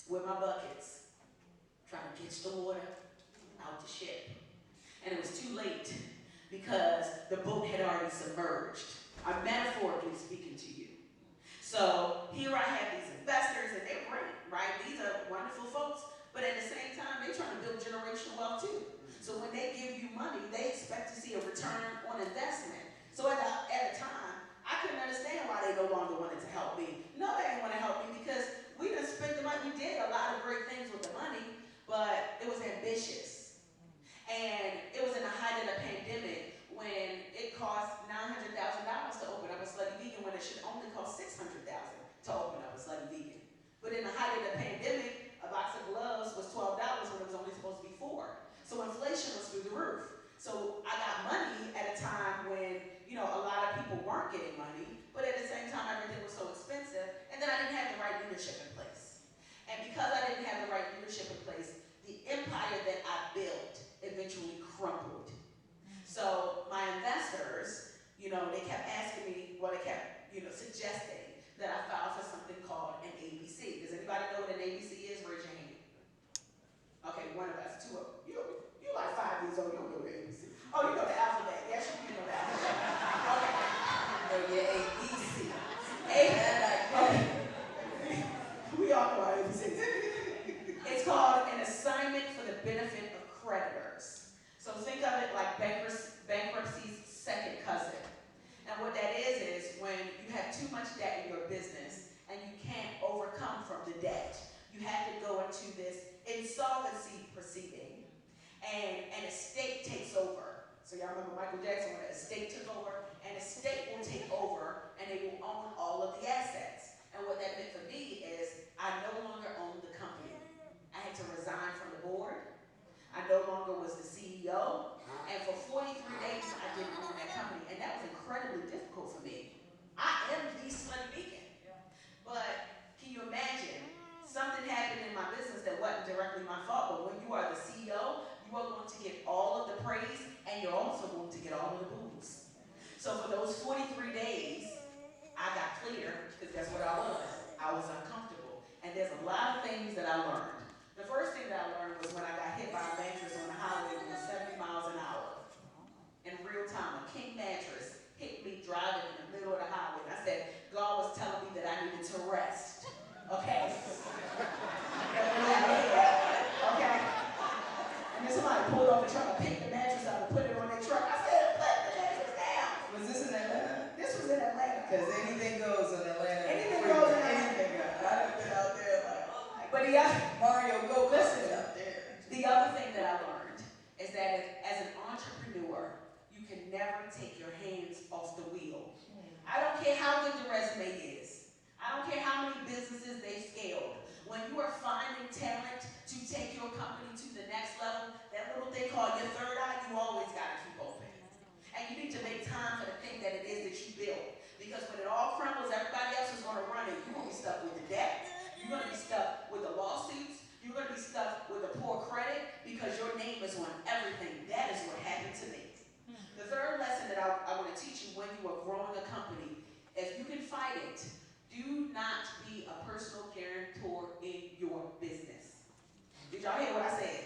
with my buckets, trying to catch the water out the ship. And it was too late because the boat had already submerged. I'm metaphorically speaking to you. So here I have these investors, and they're great, right? These are wonderful folks, but at the same time, they're trying to build generational wealth too. So when they give you money, they expect to see a return on investment. So at the time, I couldn't understand why they no longer wanted to help me. No, they didn't want to help me because we done spent the money. We did a lot of great things with the money, but it was ambitious. And it was in the height of the pandemic when it cost $900,000 to open up a Slutty Vegan when it should only cost $600,000 to open up a Slutty Vegan. But in the height of the pandemic, a box of gloves was $12 when it was only supposed to be $4. So inflation was through the roof. So I got money at a time when, a lot of people weren't getting money, but at the same time, everything was so expensive, and then I didn't have the right leadership in place. And because I didn't have the right leadership in place, the empire that I built eventually crumbled. So my investors, they kept asking me, they kept, suggesting that I file for something called an ABC. Does anybody know what an ABC is? Raise your hand. Okay, one of us, two of you. You're like 5 years old, you don't know what ABC. Oh, you know the alphabet. Yes, you know the alphabet. Okay. No, yeah, ABC. Okay. We all know our ABC. It's called an assignment for the benefit of creditors. So think of it like bankruptcy's second cousin. And what that is when you have too much debt in your business and you can't overcome from the debt. You you have to go into this insolvency proceeding, and an estate takes over. So y'all remember Michael Jackson when the estate took over? An estate will take over, and they will own all of the assets. And what that meant for me is I no longer owned the company. I had to resign from the board. I no longer was the CEO. And for 43 days, I didn't own that company. And that was incredibly difficult for me. I am the Slutty Beacon. But can you imagine? Something happened in my business that wasn't directly my fault. But when you are the CEO, you are going to get all of the praise, and you're also going to get all of the boos. So for those 43 days, I got clear, because guess what I was? I was uncomfortable. And there's a lot of things that I learned. The first thing that I learned was when I got hit by a mattress on the highway going 70 miles an hour. In real time, a king mattress hit me driving in the middle of the highway. And I said, God was telling me that I needed to rest. Okay? Okay? And then somebody pulled over trying to pick the mattress up and put it on their truck. I said, put the mattress down. Was this in Atlanta? This was in Atlanta. Because anything goes in Atlanta. Anything goes in Atlanta. Anything goes. I've been out there like, oh my God. But Mario, go listen, out there. The other thing that I learned is that as an entrepreneur, you can never take your hands off the wheel. I don't care how good the resume is. I don't care how many businesses they've scaled. When you are finding talent to take your company to the next level, that little thing called your third eye, you always got to keep open. And you need to make time for the thing that it is that you built. Because when it all crumbles, everybody else is going to run it. You're going to be stuck with the debt. You're going to be stuck with the lawsuits. You're going to be stuck with the poor credit because your name is on everything. That is what happened to me. The third lesson that I want to teach you when you are growing a company, if you can fight it, do not be a personal guarantor in your business. Did y'all hear what I said?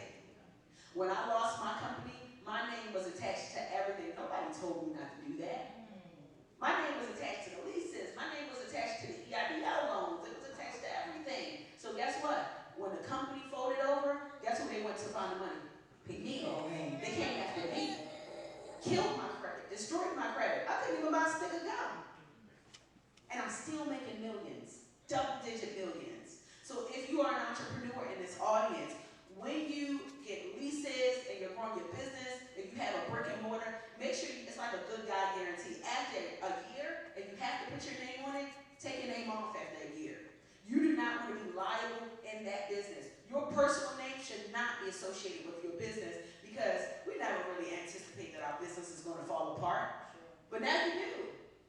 When I lost my company, my name was attached to everything. Nobody told me not to do that. My name was attached to the leases. My name was attached to the EIDL loans. It was attached to everything. So guess what? When the company folded over, guess who they went to find the money? Me. They came after me. Killed my credit. Destroyed my credit. I couldn't even buy a stick of gum. And I'm still making millions. Double-digit millions. So if you are an entrepreneur in this audience, when you get leases and you're growing your business, if you have a brick and mortar, make sure it's like a good guy guarantee. After a year, if you have to put your name on it, take your name off after a year. You do not want to be liable in that business. Your personal name should not be associated with your business because we never really anticipate that our business is going to fall apart. But now you do.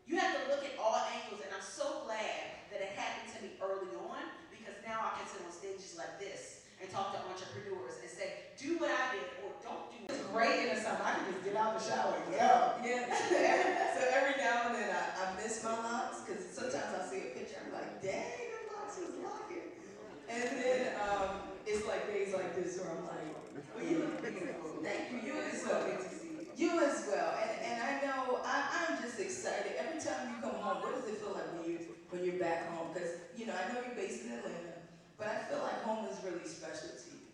You have to look at all angles, and I'm so glad that it happened to me early on because now I can sit on stages like this and talk to entrepreneurs and say, do what I did or don't do it. It's great in the summer. I can just get out the shower and go. Yeah. So every now and then I miss my locks because sometimes I see a picture, I'm like, dang, the locks is locking. And then it's like days like this where I'm like, well, you look beautiful. Thank you. You as well. Good to see you. You as well. And I know I'm just excited. Every time you come home, what does it feel like when you're back home? Because, you know, I know you're based in Atlanta, but I feel like home is really special to you.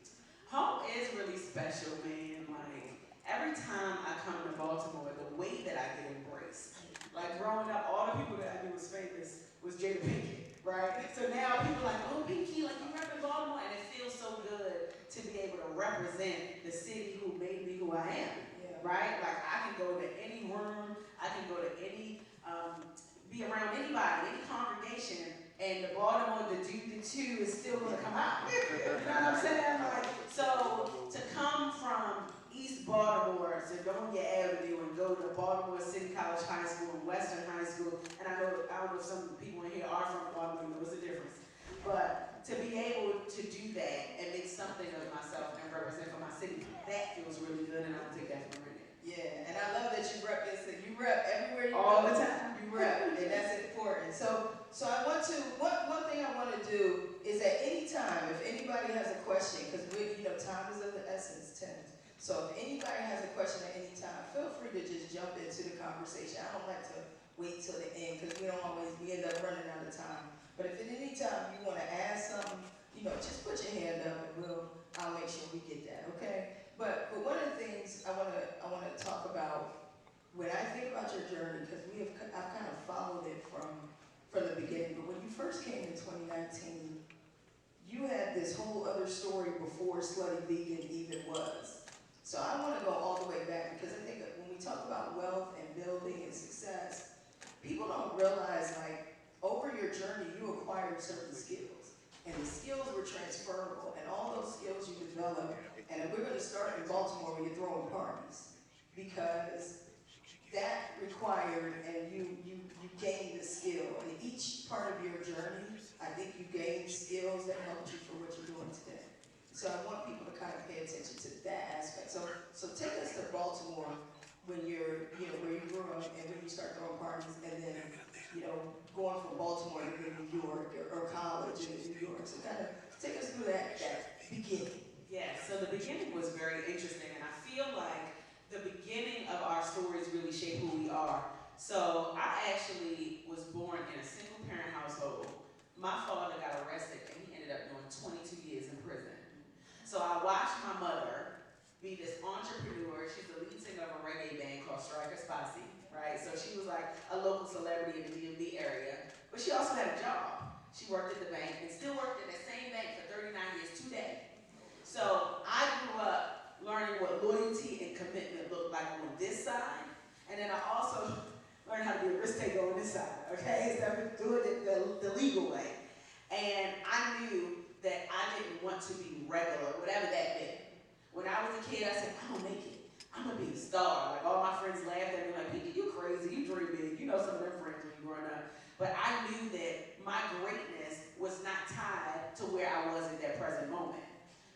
Home is really special, man. Like, every time I come to Baltimore, the way that I get embraced. Like, growing up, all the people that I knew was famous was Jada Pinkett, right? So now people are like, oh, Pinky, like, you rep in Baltimore? And it feels so good to be able to represent the city who made me who I am, right? Like, I can go to any room, I can go to any, be around anybody, any congregation, and the Baltimore, the two is still gonna come out. You know what I'm saying? Like, so to come from East Baltimore, Sedonia Avenue, and go to Baltimore City College High School and Western High School, and I don't know if some people in here are from Baltimore, you know what's the difference. But to be able to do that and make something of myself and represent for my city, that feels really good, and I don't take that for granted. Yeah, and I love that you rep this. You rep everywhere you All go. the time. You rep, and that's important. So I want to. One thing I want to do is at any time, if anybody has a question, because time is of the essence, tennis. So if anybody has a question at any time, feel free to just jump into the conversation. I don't like to wait till the end because we end up running out of time. But if at any time you want to ask something, just put your hand up and I'll make sure we get that, okay? But one of the things I want to talk about when I think about your journey, because I've kind of followed it from the beginning. But when you first came in 2019, you had this whole other story before Slutty Vegan even was. So I want to go all the way back because I think that when we talk about wealth and building and success, people don't realize like over your journey you acquired certain skills. And the skills were transferable and all those skills you developed. And we're going to start in Baltimore when you're throwing parties because that required and you gained the skill. And each part of your journey, I think you gained skills that helped you for what you're doing today. So I want people to kind of pay attention to that aspect. So take us to Baltimore when you're, where you grew up and when you start throwing parties and then, going from Baltimore to New York or college in New York. So kind of take us through that beginning. Yeah, so the beginning was very interesting, and I feel like the beginning of our stories really shape who we are. So I actually was born in a single parent household. My father got arrested and he ended up doing 22 years in prison. So I watched my mother be this entrepreneur. She's the lead singer of a reggae band called Striker Spassi, right? So she was like a local celebrity in the DMV area, but she also had a job. She worked at the bank and still worked in the same bank for 39 years today. So I grew up learning what loyalty and commitment looked like on this side, and then I also learned how to be a risk taker on this side, okay? So I'm doing it the legal way. And I knew that I didn't want to be regular, whatever that meant. When I was a kid, I said, I'm gonna make it. I'm gonna be a star. Like all my friends laughed at me like, Pinky, you crazy, you dream big. You know some of their friends when you growing up. But I knew that my greatness was not tied to where I was at that present moment.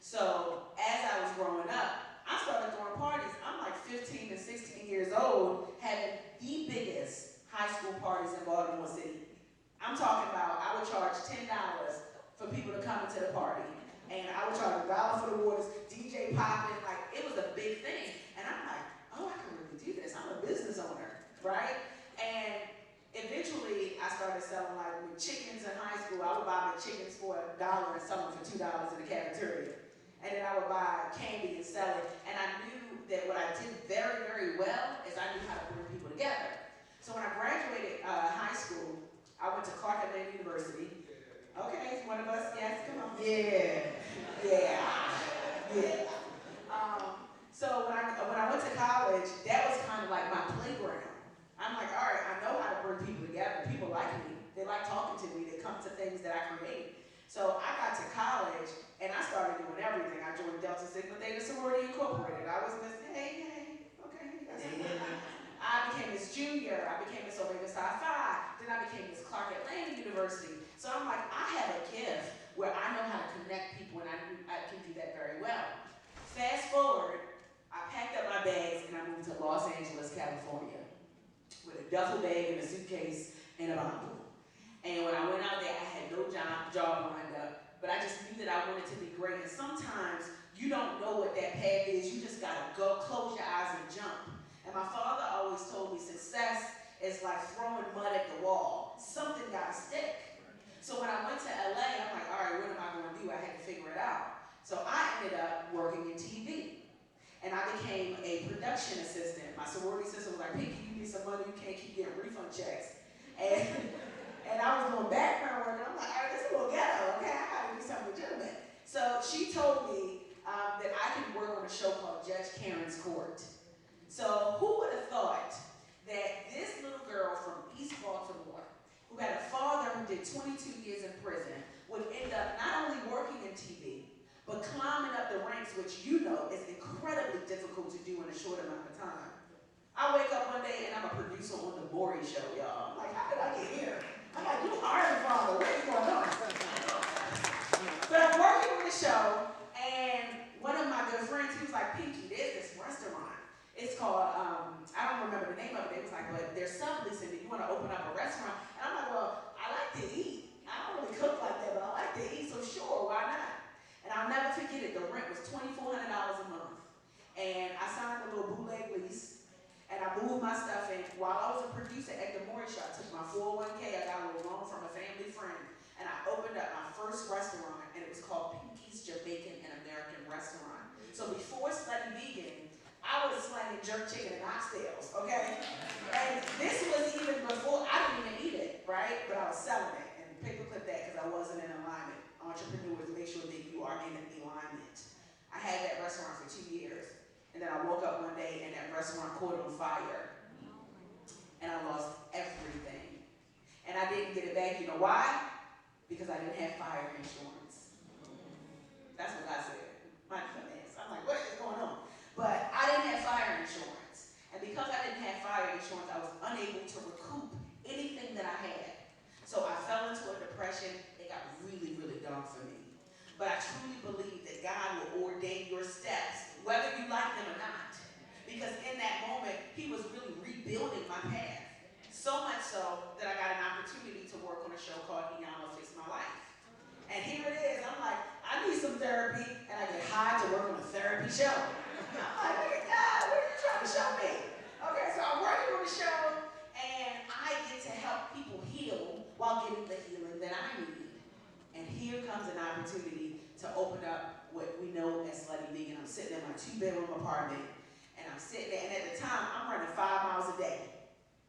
So as I was growing up, I started throwing parties. I'm like 15 to 16 years old, having the biggest high school parties in Baltimore City. I'm talking about I would charge $10 for people to come into the party. And I would charge $1 for the waters, DJ popping, like it was a big thing. And I'm like, oh, I can really do this. I'm a business owner, right? And eventually I started selling like chickens in high school. I would buy the chickens for $1 and sell them for $2 in the cafeteria. And then I would buy candy and sell it. And I knew that what I did very, very well is I knew how to bring people together. So when I graduated high school, I went to Clark Atlanta University. Okay, it's one of us. Yes, come on. Yeah. So when I went to college, that was kind of like my playground. I'm like, all right, I know how to bring people together. People like me. They like talking to me. They come to things that I create. So I got to college and I started doing everything. I joined Delta Sigma Theta Sorority Incorporated. I was Miss okay. I became Miss Junior. I became Miss Omega Psi Phi. Then I became Miss Clark Atlanta University. So I'm like, I have a gift where I know how to connect people and I can do that very well. Fast forward, I packed up my bags and I moved to Los Angeles, California with a duffel bag and a suitcase and a Bible. And when I went out there, I had no job lined up, but I just knew that I wanted to be great. And sometimes you don't know what that path is. You just gotta go, close your eyes and jump. And my father always told me success is like throwing mud at the wall. Something gotta stick. So when I went to LA, I'm like, all right, what am I gonna do? I had to figure it out. So I ended up working in TV. And I became a production assistant. My sorority sister was like, Pinky, you need some money, you can't keep getting refund checks. And I was doing background work, and I'm like, all right, this is a little ghetto, okay? I gotta do something legitimate. So she told me that I could work on a show called Judge Karen's Court. So who would have thought that this little girl from East Baltimore, who had a father who did 22 years in prison, would end up not only working in TV, but climbing up the ranks, which you know is incredibly difficult to do in a short amount of time. I wake up one day and I'm a producer on the Maury Show, y'all. I'm like, how did I get here? I'm like, you are the father, what is going on? But I'm working on the show, and one of my good friends, he was like, Pinky, there's this restaurant. It's called, I don't remember the name of it. It was like, but they're subleasing it. You want to open up a restaurant? And I'm like, well, I like to eat. I don't really cook like that, but I like to eat, so sure, why not? And I'll never forget it. The rent was $2,400 a month. And I signed a little bootleg lease. And I moved my stuff in. While I was a producer at the Maury Show, I took my 401k, I got a little loan from a family friend, and I opened up my first restaurant, and it was called Pinky's Jamaican and American Restaurant. So before Slutty Vegan, I was slanging jerk chicken and oxtails, okay? And this was even before, I didn't even eat it, right? But I was selling it, and paperclip that because I wasn't in alignment entrepreneurs to make sure that you are in alignment. I had that restaurant for 2 years, and then I woke up one day and that restaurant caught on fire, and I lost everything. And I didn't get it back. You know why? Because I didn't have fire insurance. That's what I said. My dumbass. I'm like, what is going on? But I didn't have fire insurance. And because I didn't have fire insurance, I was unable to recoup anything that I had. So I fell into a depression. It got really, really dark for me. But I truly believe that God will ordain your steps, whether you like them or not. Because in that moment, he was really rebuilding my path. So much so that I got an opportunity to work on a show called I'ma Fix My Life. And here it is. I'm like, I need some therapy, and I get hired to work on a therapy show. I'm like, look at God, what are you trying to show me? Okay, so I'm working on the show, and I get to help people heal while getting the healing that I need. And here comes an opportunity to open up what we know as Slutty Vegan. I'm sitting in my 2-bedroom apartment, and I'm sitting there, and at the time, I'm running 5 miles a day.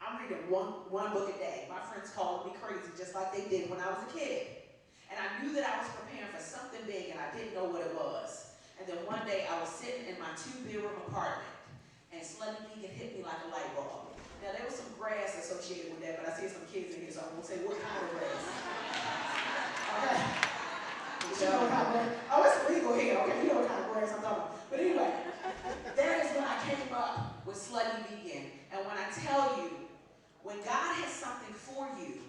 I'm reading one book a day. My friends called me crazy, just like they did when I was a kid. And I knew that I was preparing for something big, and I didn't know what it was. And then one day, I was sitting in my 2-bedroom apartment, and Slutty Vegan hit me like a light bulb. Now, there was some grass associated with that, but I see some kids in here, so I won't say what kind of grass. Okay? But you know what kind of grass? Oh, it's legal here, okay? You know what kind of grass I'm talking about. But anyway, that is when I came up with Slutty Vegan. And when I tell you, when God has something for you,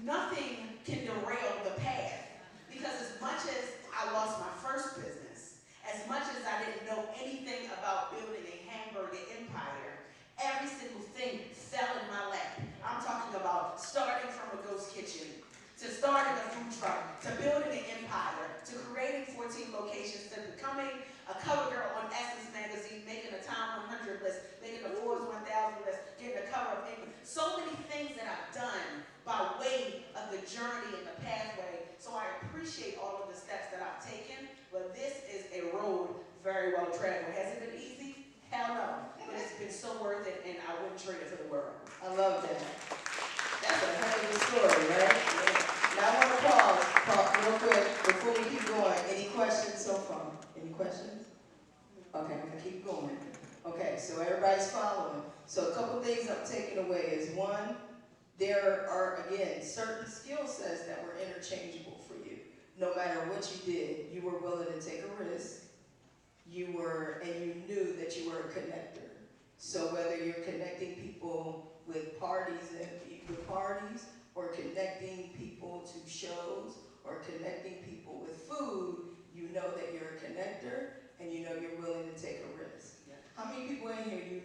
nothing can derail the path. Because as much as I lost my first business, as much as I didn't know anything about building a hamburger empire, every single thing fell in my lap. I'm talking about starting from a ghost kitchen, to starting a food truck, to building an empire, to creating 14 locations, to becoming a cover girl on Essence magazine, making a Time 100 list, making the Forbes 1000 list, getting a cover of England. So many things that I've done by way of the journey and the pathway. So I appreciate all of the steps that I've taken, but this is a road very well traveled. Has it been easy? Hell no. But it's been so worth it, and I wouldn't trade it for the world. I love that. That's a heck of a story, right? Yeah. Now I want to pause real quick before we keep going. Any questions so far? Any questions? Okay, I'm gonna keep going. Okay, so everybody's following. So a couple things I'm taking away is one, there are, again, certain skill sets that were interchangeable for you. No matter what you did, you were willing to take a risk. And you knew that you were a connector. So whether you're connecting people with parties or connecting people to shows, or connecting people with food, you know that you're a connector, and you know you're willing to take a risk. Yeah. How many people in here, you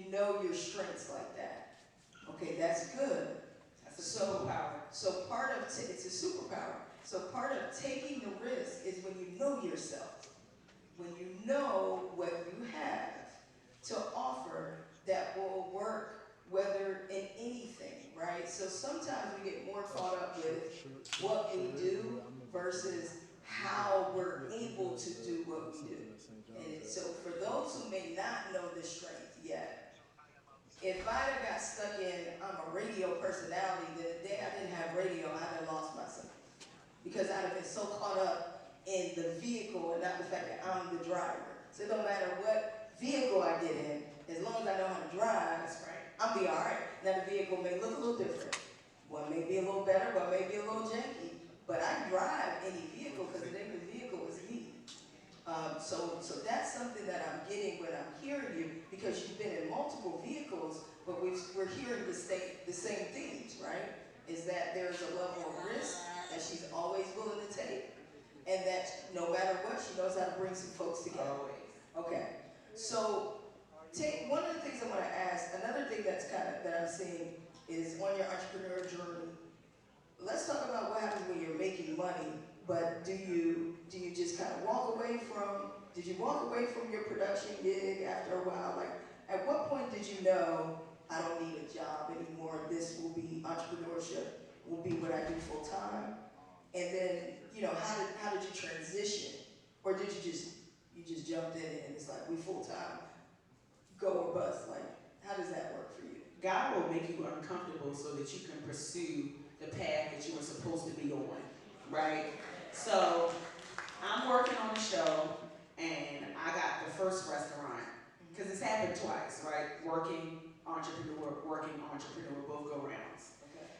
know your strengths like that? Okay, that's good. That's a superpower. So part of, it's a superpower. So part of taking the risk is when you know yourself. When you know what you have to offer that will work, whether in anything, right? So sometimes we get more caught up with what we do versus how we're able to do what we do. And so for those who may not know this strength yet, if I'd have got stuck in, I'm a radio personality, then the day I didn't have radio, I'd have lost myself. Because I'd have been so caught up in the vehicle and not the fact that I'm the driver. So it don't matter what vehicle I get in, as long as I know how to drive, that's right, I'll be all right. Now the vehicle may look a little different. One may be a little better, one may be a little janky, but I can drive any vehicle because the name of the vehicle is me. So that's something that I'm getting when I'm hearing you, because you've been in multiple vehicles, but we're hearing the same things, right? Is that there's a level of risk that she's always willing to take, and that no matter what, she knows how to bring some folks together. Always. Okay. So one of the things I want to ask, another thing that I'm seeing is on your entrepreneur journey. Let's talk about what happens when you're making money, but do you just kind of did you walk away from your production gig after a while? Like, at what point did you know, I don't need a job anymore, this will be entrepreneurship, will be what I do full time? And then, how did you transition? Or did you just jumped in and it's like, we full time, go or bust? Like, how does that work for you? God will make you uncomfortable so that you can pursue the path that you were supposed to be on, right? So I'm working on the show, and I got the first restaurant, because it's happened twice, right? Working entrepreneur, both go rounds.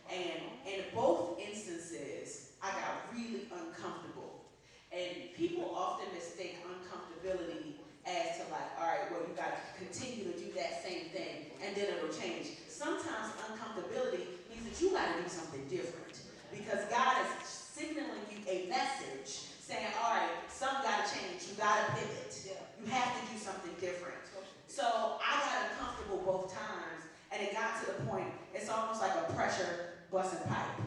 And in both instances, I got really uncomfortable. And people often mistake uncomfortability as to like, all right, well, you got to continue to do that same thing, and then it'll change. Sometimes uncomfortability means that you got to do something different, because God is signaling you a message saying, all right, something got to change. You got to pivot. You have to do something different. So I got uncomfortable both times, and it got to the point, it's almost like a pressure busting pipe.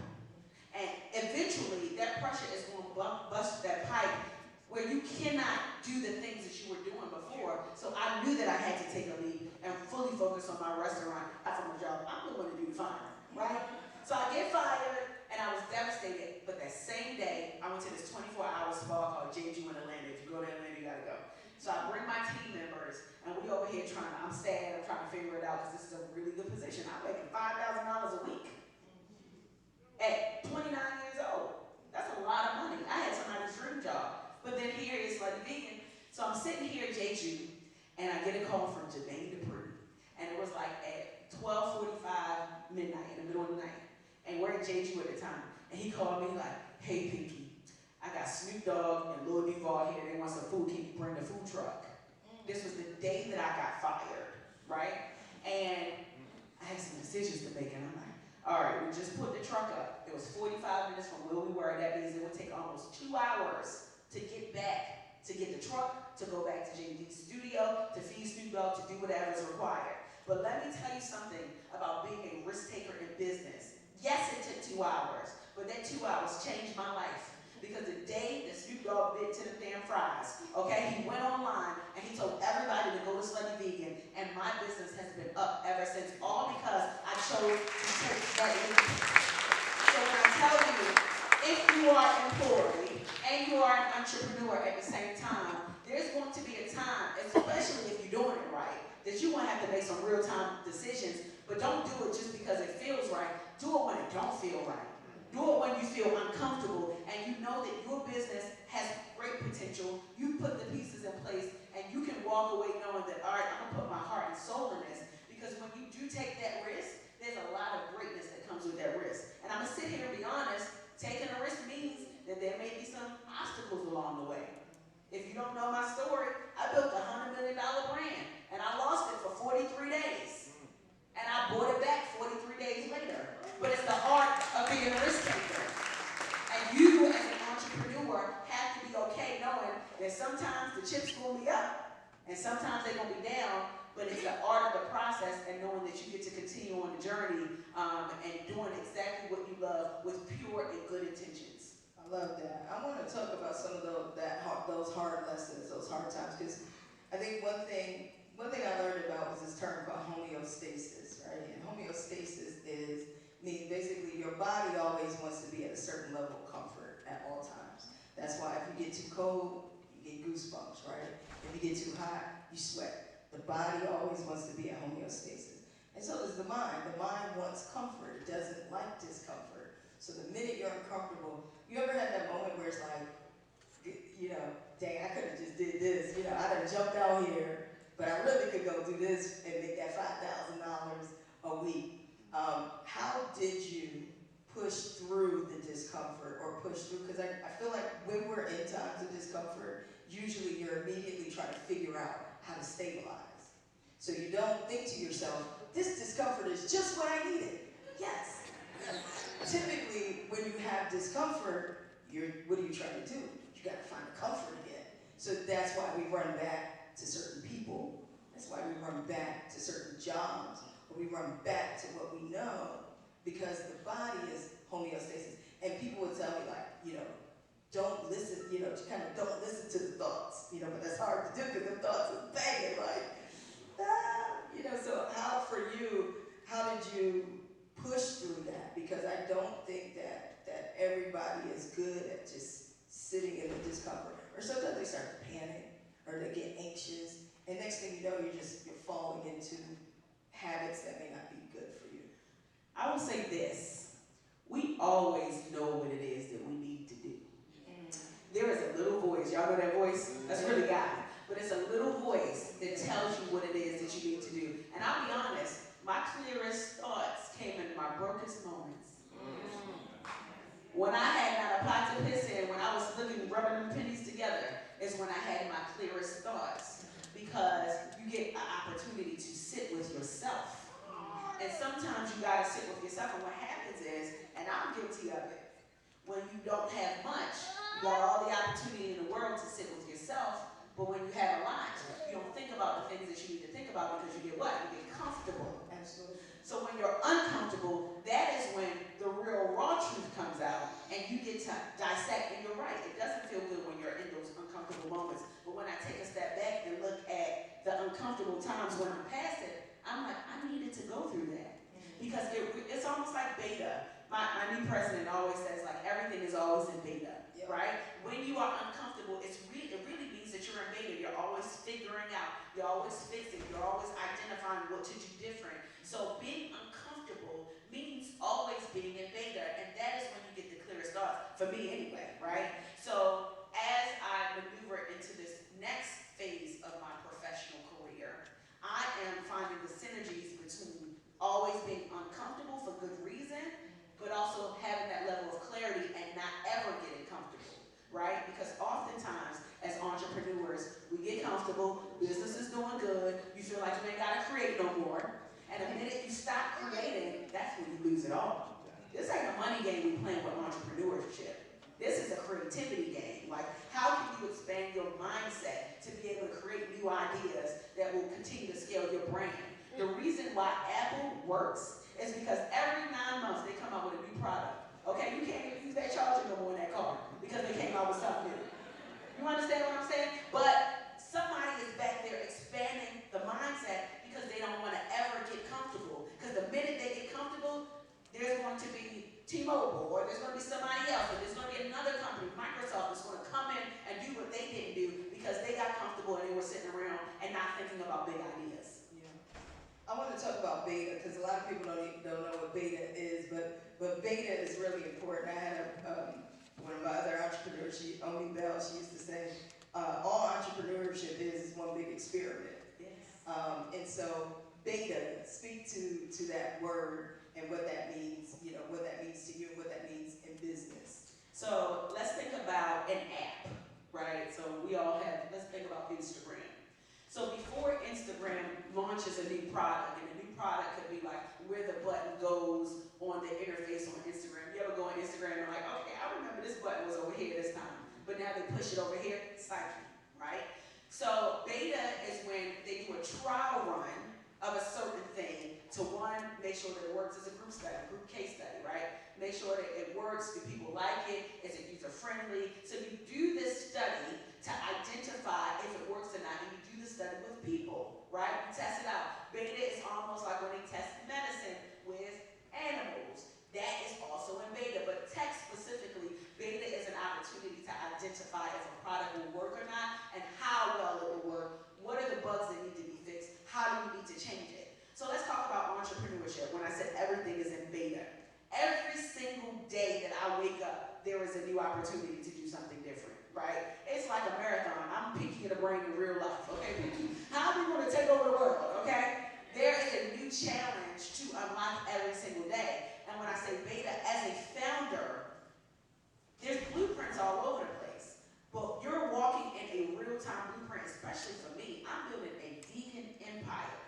And eventually, that pressure is going to bust that pipe where you cannot do the things that you were doing before. So I knew that I had to take a leap and fully focus on my restaurant. From the job, I'm the one to do the firing, right? So I get fired, and I was devastated. But that same day, I went to this 24-hour spa called JG in Atlanta. If you go to Atlanta, you gotta go. So I bring my team members, and we over here I'm sad, I'm trying to figure it out, because this is a really good position. I'm making $5,000 a week at 29 years old. That's a lot of money. I had somebody's dream job. But then here is like vegan. So I'm sitting here at JG, and I get a call from Jermaine Dupree. And it was like at 12:45 midnight, in the middle of the night. And we're at JG at the time. And he called me like, hey, Pinky, I got Snoop Dogg and Lil Duval here. They want some food. Can you bring the food truck? This was the day that I got fired, right? And I had some decisions to make, and I'm like, all right, we just put the truck up. It was 45 minutes from where we were. That means it would take almost 2 hours to get back, to get the truck, to go back to JD's studio, to feed Snoop Dogg, to do whatever is required. But let me tell you something about being a risk taker in business. Yes, it took 2 hours, but that 2 hours changed my life. Because the day that Snoop Dogg bit to the damn fries, okay, he went online and he told everybody to go to Slutty Vegan, and my business has been up ever since, all because I chose to take that leap. So when I tell you, if you are employed and you are an entrepreneur at the same time, there's going to be a time, especially if you're doing it right, that you're going to have to make some real-time decisions, but don't do it just because it feels right. Do it when it don't feel right. Do it when you feel uncomfortable and you know that your business has great potential. You put the pieces in place and you can walk away knowing that, all right, I'm going to put my heart and soul in this. Because when you do take that risk, there's a lot of greatness that comes with that risk. And I'm going to sit here and be honest, taking a risk means that there may be some obstacles along the way. If you don't know my story, I built a $100 million brand and I lost it for 43 days. And I bought it back 43 days later. But it's the art of being a risk taker. And you, as an entrepreneur, have to be okay knowing that sometimes the chips will be up and sometimes they're going to be down, but it's the art of the process and knowing that you get to continue on the journey and doing exactly what you love with pure and good intentions. I love that. I want to talk about some of those hard lessons, those hard times, because I think one thing I learned about was this term called homeostasis, right? And homeostasis means basically your body always wants to be at a certain level of comfort at all times. That's why if you get too cold, you get goosebumps, right? If you get too hot, you sweat. The body always wants to be at homeostasis. And so does the mind. The mind wants comfort. It doesn't like discomfort. So the minute you're uncomfortable, you ever had that moment where it's like, you know, dang, I could have just did this. You know, I'd have jumped out here, but I really could go do this and make that $5,000 a week. How did you push through the discomfort or push through? Because I feel like when we're in times of discomfort, usually you're immediately trying to figure out how to stabilize. So you don't think to yourself, this discomfort is just what I needed. Yes. Typically, when you have discomfort, what are you trying to do? You got to find the comfort again. So that's why we run back to certain people. That's why we run back to certain jobs. Or we run back to what we know, because the body is homeostasis. And people would tell me, like, you know, don't listen, you know, kind of don't listen to the thoughts, you know, but that's hard to do because the thoughts are banging, like, you know, so how did you push through that? Because I don't think that everybody is good at just sitting in the discomfort. Or sometimes they start to panic, or they get anxious, and next thing you know, you're falling into habits that may not be good for you. I will say this, we always know what it is that we need to do. Y'all know that voice? That's really God. But it's a little voice that tells you what it is that you need to do. And I'll be honest, my clearest thoughts came in my brokest moments. When I had not a pot to piss in, when I was looking, rubbing them pennies together, is when I had my clearest thoughts. Because you get an opportunity to sit with yourself. And sometimes you gotta sit with yourself, and what happens is, and I'm guilty of it, when you don't have much, you got all the opportunity in the world to sit with yourself, but when you have a lot, you don't think about the things that you need to think about because you get what? You get comfortable. Absolutely. So when you're uncomfortable, that is when the real raw truth comes out and you get to dissect, and you're right, it doesn't feel good when you're in those uncomfortable moments, but when I take a step back and look at the uncomfortable times when I'm past it, I'm like, I needed to go through that. Because it's almost like beta. My new president always says, like, everything is always in beta, right? When you are uncomfortable, it really means that you're in beta. You're always figuring out, you're always fixing, you're always identifying what to do different. So being uncomfortable means always being in beta, and that is when you get the clearest thoughts, for me anyway, right? So as I maneuver into this next phase of my professional career, I am finding the synergies between always being uncomfortable for good reason, but also having that level of clarity and not ever getting comfortable, right? Because oftentimes, as entrepreneurs, we get comfortable, business is doing good, you feel like you ain't gotta create no more, and the minute you stop creating, that's when you lose it all. This ain't a money game we playing with entrepreneurship. This is a creativity game. Like, how can you expand your mindset to be able to create new ideas that will continue to scale your brand? The reason why Apple works is because every 9 months they come out with a new product. Okay, you can't even use that charger no more in that car because they came out with something new. You understand what I'm saying? But somebody is back there expanding the mindset because they don't want to ever get comfortable. Because the minute they get comfortable, there's going to be T-Mobile, or there's going to be somebody else, or there's going to be another company, Microsoft, that's going to come in and do what they didn't do because they got comfortable and they were sitting around and not thinking about big ideas. I want to talk about beta because a lot of people don't know what beta is, but beta is really important. I had one of my other entrepreneurs, Omi Bell, she used to say, all entrepreneurship is one big experiment. Yes. And so beta, speak to that word and what that means, what that means to you and what that means in business. So let's think about an app, right? So let's think about Instagram. So before Instagram launches a new product, and a new product could be like where the button goes on the interface on Instagram. You ever go on Instagram and like, okay, I remember this button was over here this time, but now they push it over here, psyche, right? So beta is when they do a trial run of a certain thing to one, make sure that it works as a group study, group case study, right? Make sure that it works, do people like it, is it user friendly? So you do this study to identify if it works or not, and you do the study with people, right? You test it out. Beta is almost like when they test medicine with animals. That is also in beta, but tech specifically, beta is an opportunity to identify if a product will work or not, and how well it will work. What are the bugs that need to be fixed? How do you need to change it? So let's talk about entrepreneurship. When I said everything is in beta, every single day that I wake up, there is a new opportunity to do something different, right? It's like a marathon. I'm Pinky in the brain in real life, okay, Pinky? How are we going to take over the world, okay? There is a new challenge to unlock every single day. And when I say beta, as a founder, there's blueprints all over the place. But you're walking in a real-time blueprint, especially for me. I'm building a vegan empire.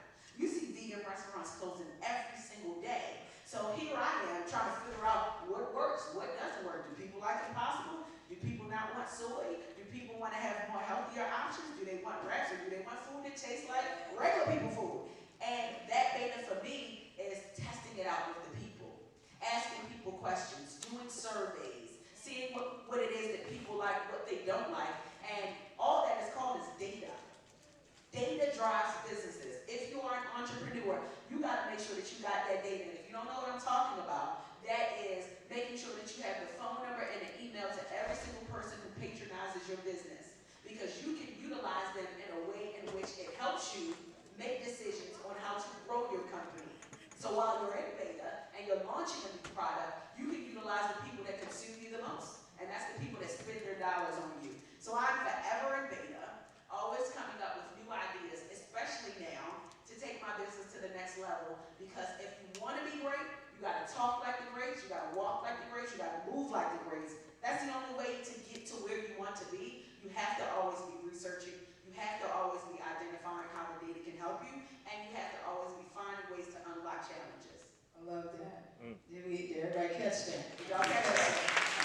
You see vegan restaurants closing every single day. So here I am trying to figure out what works, what doesn't work. Do people like Impossible? Do people not want soy? Do people want to have more healthier options? Do they want wraps, or do they want food that tastes like regular people food? And that beta for me is testing it out with the people, asking people questions, doing surveys, seeing what it is that people like, what they don't like, and all that is called is data. Data drives businesses. If you are an entrepreneur, you got to make sure that you got that data. And if you don't know what I'm talking about, that is making sure that you have the phone number and the email to every single person who patronizes your business, because you can utilize them in a way in which it helps you make decisions on how to grow your company. So while you're in beta and you're launching a new product, you can utilize the people that consume you the most, and that's the people that spend their dollars on you. So I'm forever You have to always be researching. You have to always be identifying how the data can help you, and you have to always be finding ways to unlock challenges. I love that. Did everybody catch that? Did y'all catch that?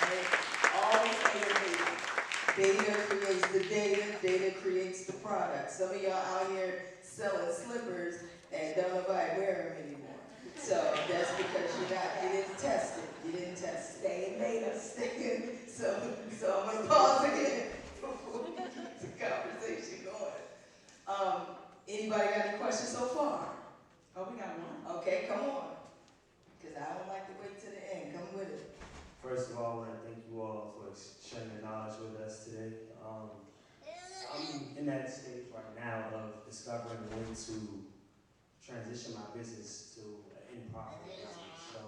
Right? Always data. Data creates the data creates the product. Some of y'all out here selling slippers and don't nobody wear them anymore. So that's because you didn't test it. You didn't test it. Stay in data. Stay in. So I'm gonna pause again before we keep the conversation going. Anybody got any questions so far? Oh, we got one. Okay, come on. Because I don't like to wait to the end. Come with it. First of all, I want to thank you all for sharing your knowledge with us today. I'm in that stage right now of discovering when to transition my business to an in-profit business. So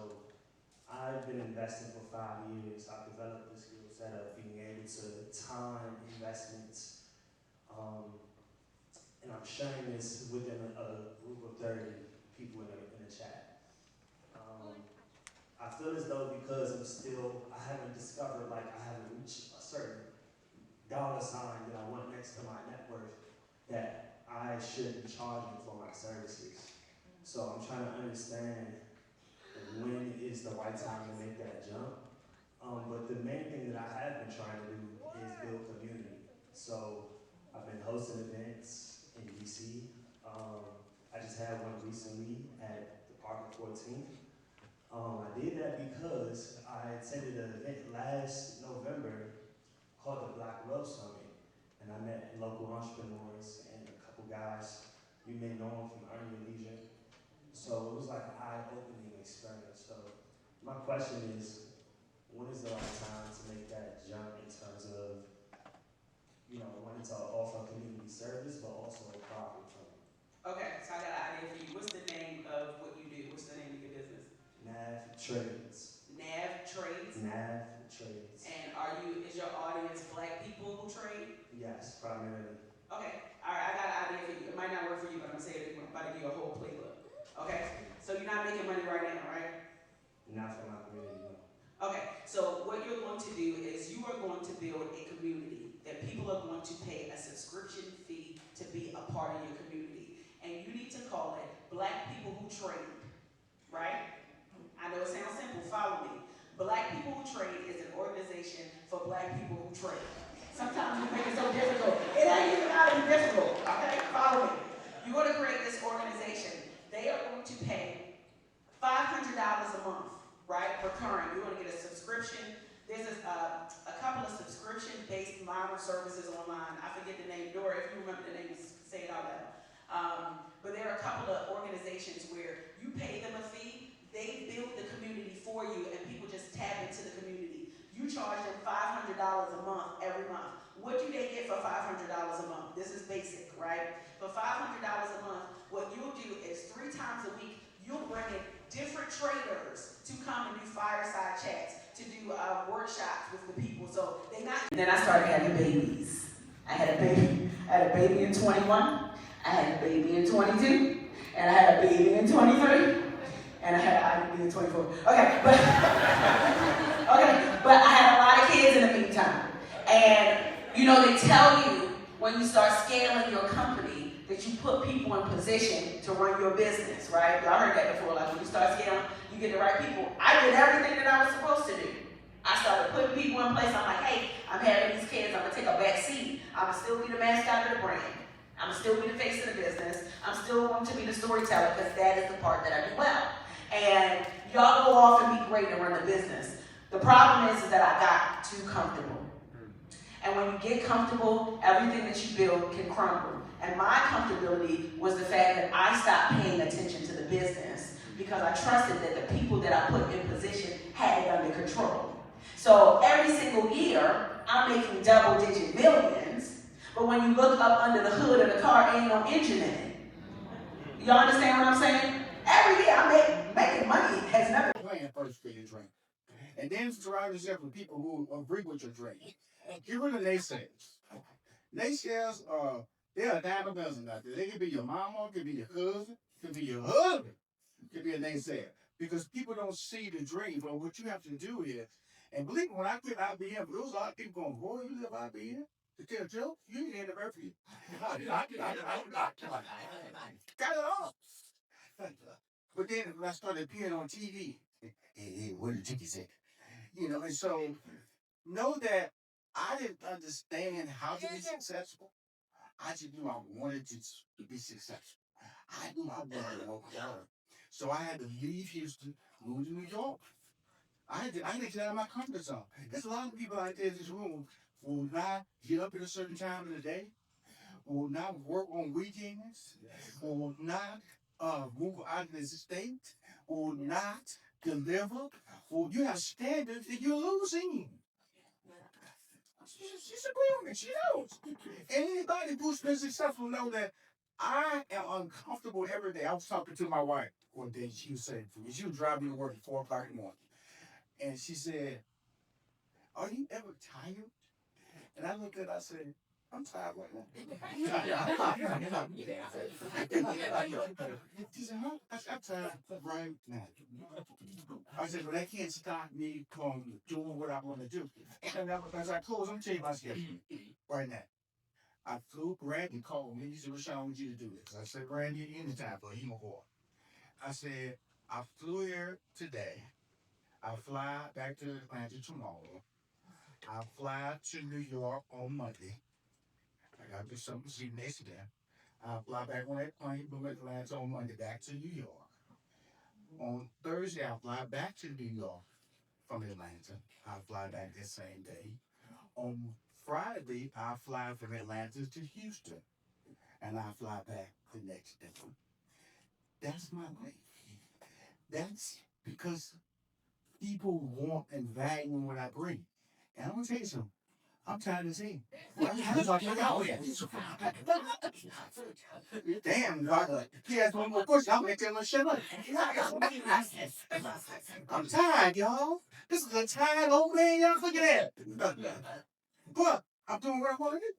I've been investing for 5 years. I've developed the skill set of being able to time investments. And I'm sharing this within a group of 30 people in the chat. I feel as though because I haven't discovered, like I haven't reached a certain dollar sign that I want next to my net worth, that I should be charging for my services. So I'm trying to understand when is the right time to make that jump. But the main thing that I have been trying to do is build community. So I've been hosting events in DC. I just had one recently at the Park of 14th. I did that because I attended an event last November called the Black Wealth Summit, and I met local entrepreneurs and a couple guys you may know them from Earn Your Leisure. So it was like an eye-opening experience. So my question is, when is the right time to make that jump in terms of, wanting to offer community service, but also a profit from it? Okay, so I got an idea for you. What's the name of what you do? What's the name of your business? NAV Trades. NAV Trades? NAV Trades. And is your audience black people who trade? Yes, primarily. Okay, all right, I got an idea for you. It might not work for you, but I'm gonna say it anyway. I'm about to give you a whole playbook. Okay, so you're not making money right now, right? Not for my community, no. Okay, so what you're going to do is you are going to build a community that people are going to pay a subscription fee to be a part of your community. And you need to call it Black People Who Trade, right? I know it sounds simple, follow me. Black People Who Trade is an organization for black people who trade. Sometimes we make it so difficult. It ain't even gotta be difficult, okay? Follow me. You're gonna create this organization. They are going to pay $500 a month, right? Recurring. You're gonna get a subscription. There's a couple of subscription-based model services online. I forget the name. Dora, if you remember the name, say it out loud. But there are a couple of organizations where you pay them a fee, they build the community for you, and people just tap into the community. You charge them $500 a month every month. What do they get for $500 a month? This is basic, right? For $500 a month, what you'll do is 3 times a week, you'll bring in different traders to come and do fireside chats, to do workshops with the people. So they not. And then I started having babies. I had a baby in 21. I had a baby in 22. And I had a baby in 23. And I had an IUD in 24. Okay, but I had a lot of kids in the meantime. And they tell you when you start scaling your company that you put people in position to run your business, right? Y'all heard that before. Like when you start scaling, you get the right people. I did everything that I was supposed to do. I started putting people in place. I'm like, hey, I'm having these kids. I'm gonna take a back seat. I'm gonna still be the mascot of the brand. I'm gonna still be the face of the business. I'm still going to be the storyteller because that is the part that I do well. And y'all go off and be great and run the business. The problem is that I got too comfortable. And when you get comfortable, everything that you build can crumble. And my comfortability was the fact that I stopped paying attention to the business because I trusted that the people that I put in position had it under control. So every single year, I'm making double-digit millions, but when you look up under the hood of the car, ain't no engine in it. Y'all understand what I'm saying? Every year I'm making money has never plan first for your drink. And then surround yourself with people who agree with your drink. Get rid of naysayers. Naysayers they're a dime a dozen out there. They could be your mama, could be your cousin, could be your husband, could be a naysayer. Because people don't see the dream. But what you have to do is, and believe me, when I quit IBM, there was a lot of people going, boy, you live IBM? To tell the truth, you need anniversary. Got it all. But then when I started appearing on TV, hey, what did Tiki say? You know, and so know that I didn't understand how to be successful. I just knew I wanted to be successful. I knew I wanted to work hard. So I had to leave Houston, move to New York. I had to get out of my comfort zone. There's a lot of people out there in this room who will not get up at a certain time of the day, will not work on weekends, will not move out of this state, will not deliver. Well, you have standards that you're losing. She's a woman. She knows. Anybody who's been successful know that I am uncomfortable every day. I was talking to my wife one day. She was saying to me, she was driving me to work at 4 o'clock in the morning. And she said, "Are you ever tired?" And I looked at her, I said, "I'm tired right now." She said, "Huh?" I said, "I'm tired right now." I said, "Well, that can't stop me from doing what I want to do." And as I close, I'm telling you my schedule right now. I flew, Randy called me. He said, "Rashawn, I want you to do this." I said, "Randy, anytime for him or I said, "I flew here today. I fly back to Atlanta tomorrow. I fly to New York on Monday. I got to do something to see next day. I fly back on that plane from Atlanta on Monday back to New York. On Thursday, I fly back to New York from Atlanta. I fly back that same day. On Friday, I fly from Atlanta to Houston, and I fly back the next day. That's my life. That's because people want and value what I bring. And I'm gonna tell you something. I'm tired of seeing. Damn, God. He has one more question. I'm gonna tell him to shut up. I'm tired, y'all. This is a tired old man, y'all. Look at that. But I'm doing what I want to do.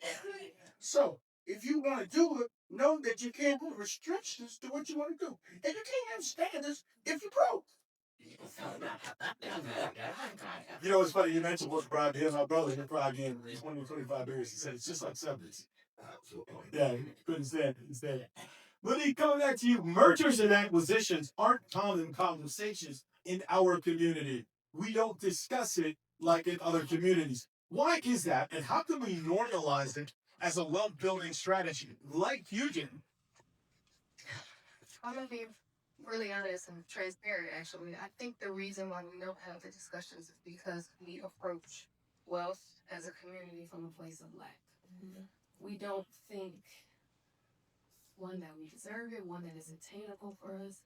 So if you want to do it, know that you can't put restrictions to what you want to do. And you can't have standards if you're broke. You know, it's funny, you mentioned what's brought here. My brother, he'll probably in 20, 25 years. He said it's just like substance. Yeah, he couldn't stand it. He said it. Malik, coming back to you, mergers and acquisitions aren't common conversations in our community. We don't discuss it like in other communities. Why is that? And how can we normalize it as a wealth building strategy like you did? I'm gonna be really honest and transparent. Actually, I think the reason why we don't have the discussions is because we approach wealth as a community from a place of lack. We don't think one that we deserve it, one that is attainable for us,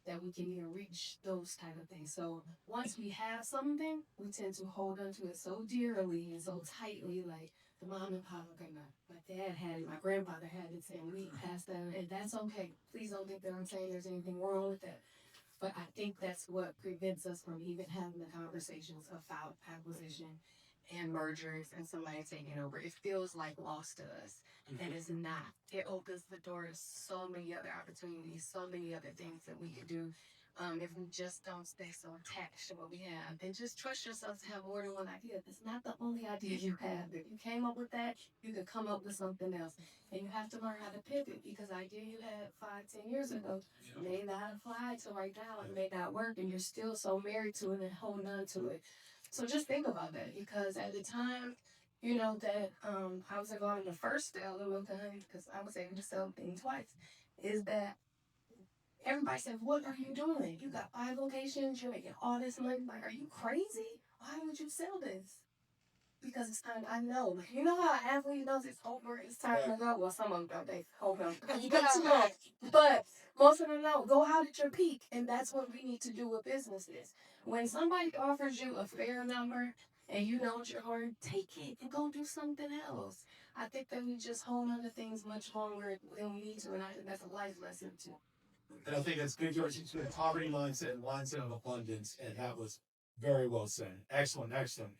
that we can even reach those type of things. So once we have something, we tend to hold on to it so dearly and so tightly, like the mom and pop, okay, my dad had it, my grandfather had it, and we passed that, and that's okay. Please don't think that I'm saying there's anything wrong with that. But I think that's what prevents us from even having the conversations about acquisition and mergers and somebody taking over. It feels like lost to us. And it's not. It opens the door to so many other opportunities, so many other things that we can do. If we just don't stay so attached to what we have and just trust yourself to have more than one idea. That's not the only idea you have. If you came up with that, you could come up with something else. And you have to learn how to pivot because idea you had 5, 10 years ago may not apply to right now. It may not work, and you're still so married to it and holding on to it. So just think about that because at the time, you know that I was involved in the first sale of Milk and Honey because I was able to sell things twice. Is that everybody said, "What are you doing? You got 5 locations. You're making all this money. Like, are you crazy? Why would you sell this?" Because it's time. I know. Like, you know how an athlete knows it's over. It's time to go. Well, some of them don't. They hold on. But most of them know. Go out at your peak, and that's what we need to do with businesses. When somebody offers you a fair number and you know it's your heart, take it and go do something else. I think that we just hold on to things much longer than we need to, and I think that's a life lesson too. And I think that's good, George. It's been poverty mindset and mindset of abundance. And that was very well said. Excellent, excellent.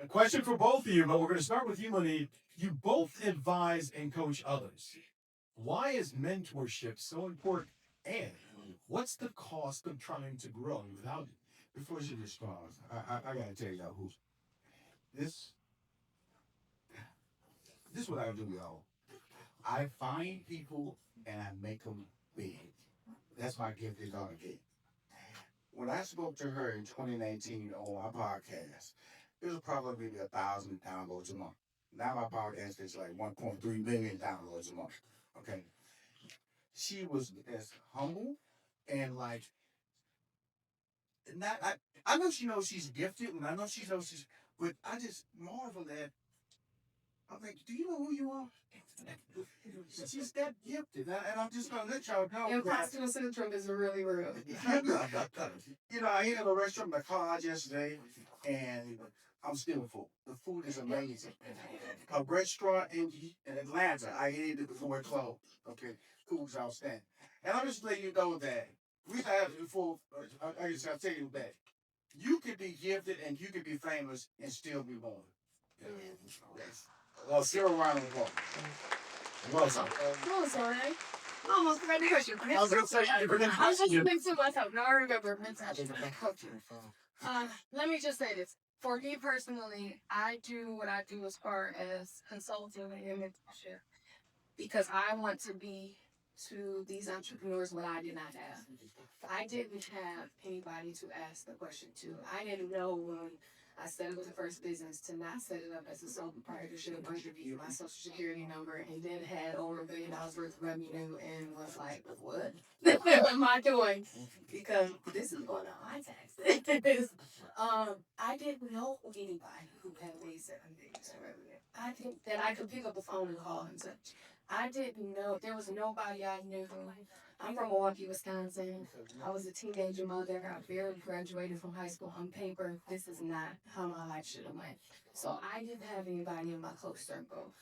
A question for both of you, but we're going to start with you, Monique. You both advise and coach others. Why is mentorship so important? And what's the cost of trying to grow without it? Before she responds, I gotta tell y'all who this this is what I do, y'all. I find people and I make them big. That's my gift is gonna get. When I spoke to her in 2019 on our podcast, it was probably maybe 1,000 downloads a month. Now my podcast is like 1.3 million downloads a month. Okay. She was as humble and like not I know she knows she's gifted and I know she knows she's but I just marvel at I'm like, do you know who you are? She's that gifted. And I'm just gonna let y'all know. Imposter syndrome is really real. You know, I ate at a restaurant in the car yesterday and I'm still full. The food is amazing. A restaurant in Atlanta, I ate it before it closed. Okay, food's outstanding. And I'm just letting you know that we have before. I just gotta tell you that you can be gifted and you can be famous and still be born. Yes. Well, zero round of applause. Well, sorry. Oh, sorry. Almost ready to question. I was gonna say I was just thinking to myself. Now I remember mentality. Let me just say this. For me personally, I do what I do as far as consulting and mentorship because I want to be to these entrepreneurs what I did not have. I didn't have anybody to ask the question to. I didn't know when I set up the first business to not set it up as a sole proprietorship under my social security number and then had over $1 billion worth of revenue and was like, what am I doing? Because this is going on my taxes. I didn't know anybody who had made 7 figures in revenue. I think that I could pick up the phone and call and such. I didn't know there was nobody I knew. I'm from Milwaukee, Wisconsin. I was a teenager mother. I barely graduated from high school on paper. This is not how my life should have went. So I didn't have anybody in my close circle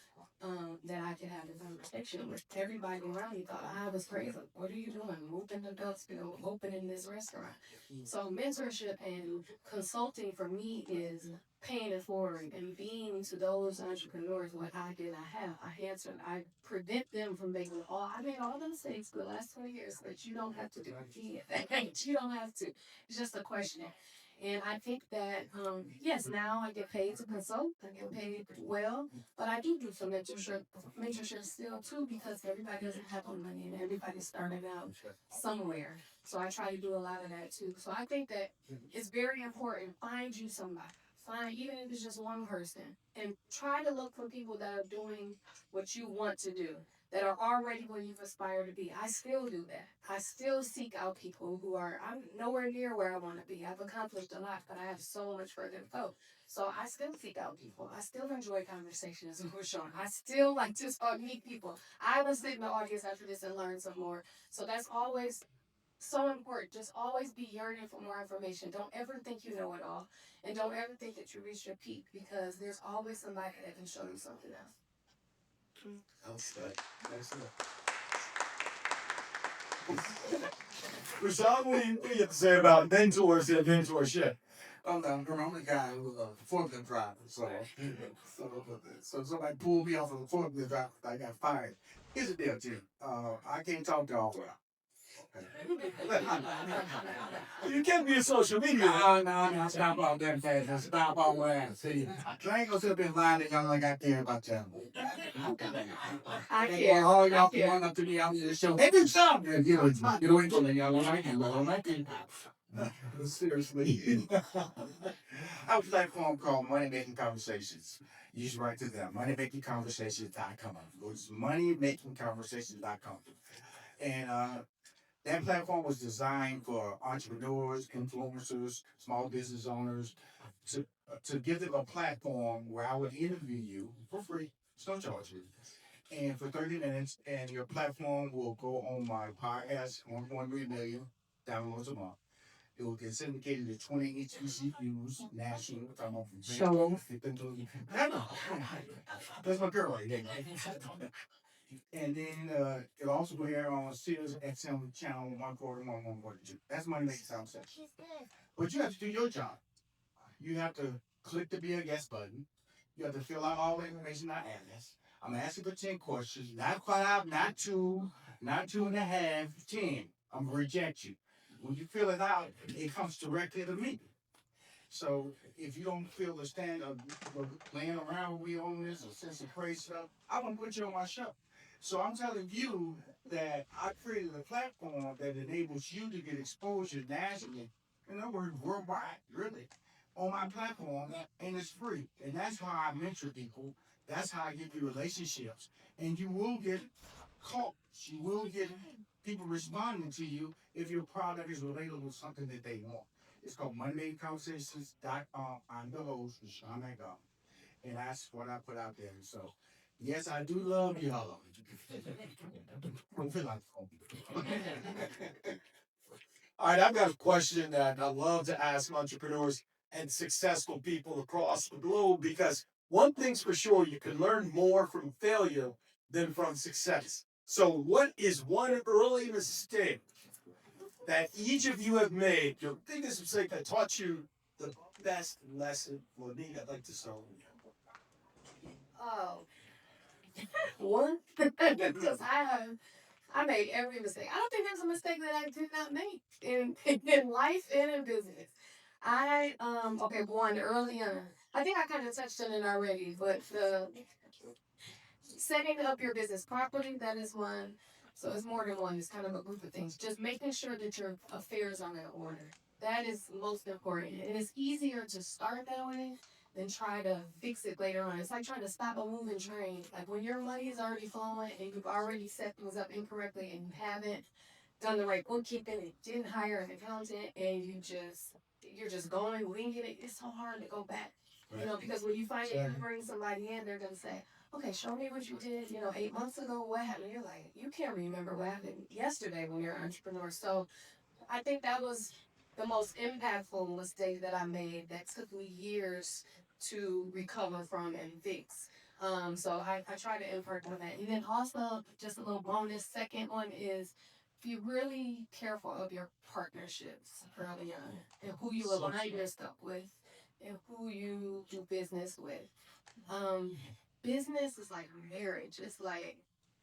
that I could have a conversation with. Everybody around me thought I was crazy. What are you doing? Moving to Beltsville, opening this restaurant. So mentorship and consulting for me is paying it forward and being to those entrepreneurs what I did not have. I prevent them from making I made all the mistakes for the last 20 years, but you don't have to do it again. You don't have to. It's just a question. And I think that, yes, now I get paid to consult. I get paid well, but I do some mentorship still too because everybody doesn't have the money and everybody started out somewhere. So I try to do a lot of that too. So I think that it's very important. Find you somebody. Find even if it's just one person, and try to look for people that are doing what you want to do, that are already where you've aspired to be. I still do that. I still seek out people I'm nowhere near where I want to be. I've accomplished a lot, but I have so much further to go. So I still seek out people. I still enjoy conversations with Sean. I still like to meet people. I will sit in the audience after this and learn some more. So that's always so important. Just always be yearning for more information. Don't ever think you know it all. And don't ever think that you reached your peak because there's always somebody that can show you something else. Rashad, what do you have to say about mentors and mentorship? I'm the guy who forklift driver. So somebody pulled me off of a forklift driver. I got fired. Here's the deal, Tim. I can't talk to all of them. You can't be a social media. No, stop all that fast. Stop all that. See, I ain't gonna sit up and lie to y'all like I care about them. I care. All y'all can run up to me after the show. Hey, do something. You know, y'all don't like it. Seriously. I have a platform called Money Making Conversations. You should write to them. moneymakingconversations.com. Go to moneymakingconversations.com. And that platform was designed for entrepreneurs, influencers, small business owners to give them a platform where I would interview you for free. It's no charge. And for 30 minutes, and your platform will go on my podcast, 1.3 million downloads a month. It will get syndicated to 20 HBCUs, national. Show. That's my girl right there. And then it'll also go here on Sirius XM channel 141, 142. That's Money Making Conversation. But you have to do your job. You have to click the Be a Guest button. You have to fill out all the information I ask. I'm asking for 10 questions, not 5, not 2, not 2.5, 10. I'm gonna reject you. When you fill it out, it comes directly to me. So if you don't feel the stand of laying around when we own this or sense of crazy stuff, I'm gonna put you on my show. So I'm telling you that I created a platform that enables you to get exposure nationally, in other words, worldwide, really, on my platform, and it's free. And that's how I mentor people. That's how I give you relationships. And you will get calls. You will get people responding to you if your product is relatable to something that they want. It's called MondayConversations.com. I'm the host, Sean McGowan. And that's what I put out there. So, yes, I do love y'all. Don't feel like All right, I've got a question that I love to ask entrepreneurs and successful people across the globe because one thing's for sure, you can learn more from failure than from success. So, what is one early mistake that each of you have made, your biggest mistake that taught you the best lesson? For me, I'd like to start with you. Oh, one, because I made every mistake. I don't think there's a mistake that I did not make in life and in business. Okay, one early on. I think I kind of touched on it already, but the setting up your business properly, that is one. So it's more than one. It's kind of a group of things. Just making sure that your affairs are in order. That is most important. And it's easier to start that way than try to fix it later on. It's like trying to stop a moving train. Like when your money is already flowing and you've already set things up incorrectly and you haven't done the right bookkeeping and didn't hire an accountant and you're just going winging it. It's so hard to go back. Right. You know, because when you find you bring somebody in, they're gonna say, okay, show me what you did, 8 months ago, what happened? You're like, you can't remember what happened yesterday when you're an entrepreneur. So I think that was the most impactful mistake that I made that took me years to recover from and fix. So I try to impart on that. And then also, just a little bonus, second one is be really careful of your partnerships early on and who you align yourself with and who you do business with. Um, Business is like marriage. It's like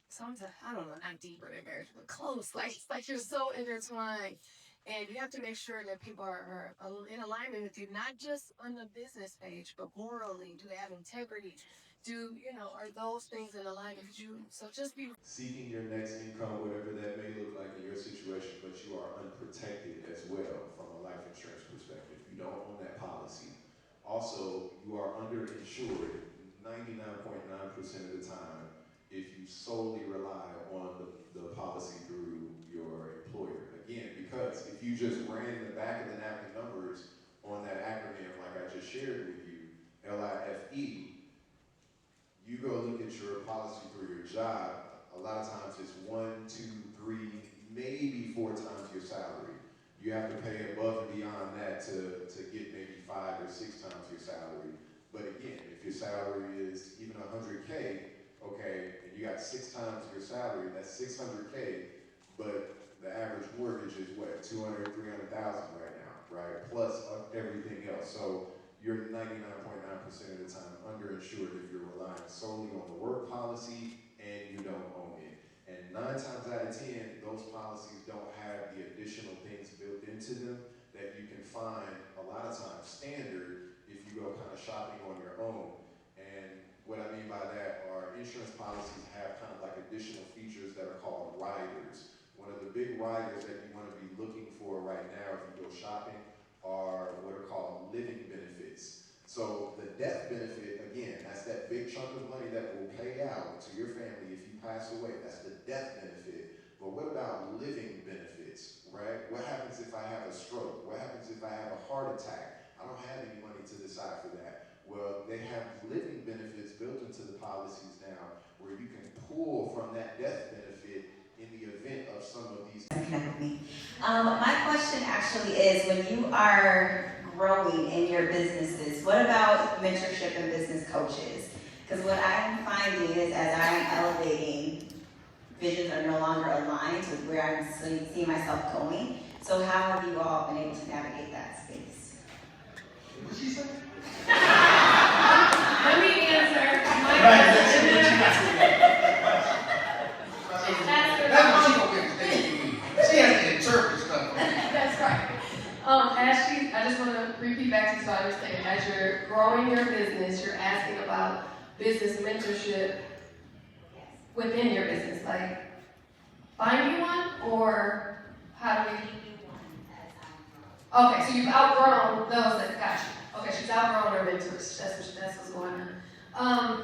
sometimes I don't know, not deeper than marriage, but close. Like it's like you're so intertwined, and you have to make sure that people are in alignment with you, not just on the business page, but morally. Do they have integrity? Are those things in alignment with you? So just be seeking your next income, whatever that may look like in your situation, but you are unprotected as well from a life insurance perspective. You don't own that policy. Also, you are underinsured 99.9% of the time if you solely rely on the policy through your employer. Again, because if you just ran the back of the napkin numbers on that acronym like I just shared with you, LIFE, you go look at your policy for your job, a lot of times it's 1, 2, 3, maybe 4 times your salary. You have to pay above and beyond that to get maybe 5 or 6 times your salary. But again, if your salary is even 100K, okay, and you got 6 times your salary, that's 600K, but the average mortgage is what, 200, 300,000 right now, right? Plus everything else. So you're 99.9% of the time underinsured if you're relying solely on the work policy and you don't own it. And 9 times out of 10, those policies don't have the additional things built into them that you can find a lot of times standard if you go kind of shopping on your own. And what I mean by that are insurance policies have kind of like additional features that are called riders. One of the big riders that you want to be looking for right now if you go shopping are what are called living benefits. So the death benefit, again, that's that big chunk of money that will pay out to your family if you pass away. That's the death benefit. But what about living benefits, right? What happens if I have a stroke? What happens if I have a heart attack? I don't have any money to decide for that. Well, they have living benefits built into the policies now where you can pull from that death benefit in the event of some of these. Connect with me. My question actually is, when you are growing in your businesses, what about mentorship and business coaches? Because what I'm finding is, as I'm elevating, visions are no longer aligned with where I'm seeing myself going. So how have you all been able to navigate that space? What she said? Let me answer my question. That's what she gonna get today. She has to interpret stuff. That's right. I just want to repeat back to so I understand, as you're growing your business, you're asking about business mentorship within your business, like finding one, or how do we? Okay, so you've outgrown those that got you. Okay, she's outgrown her mentors. That's what's going on.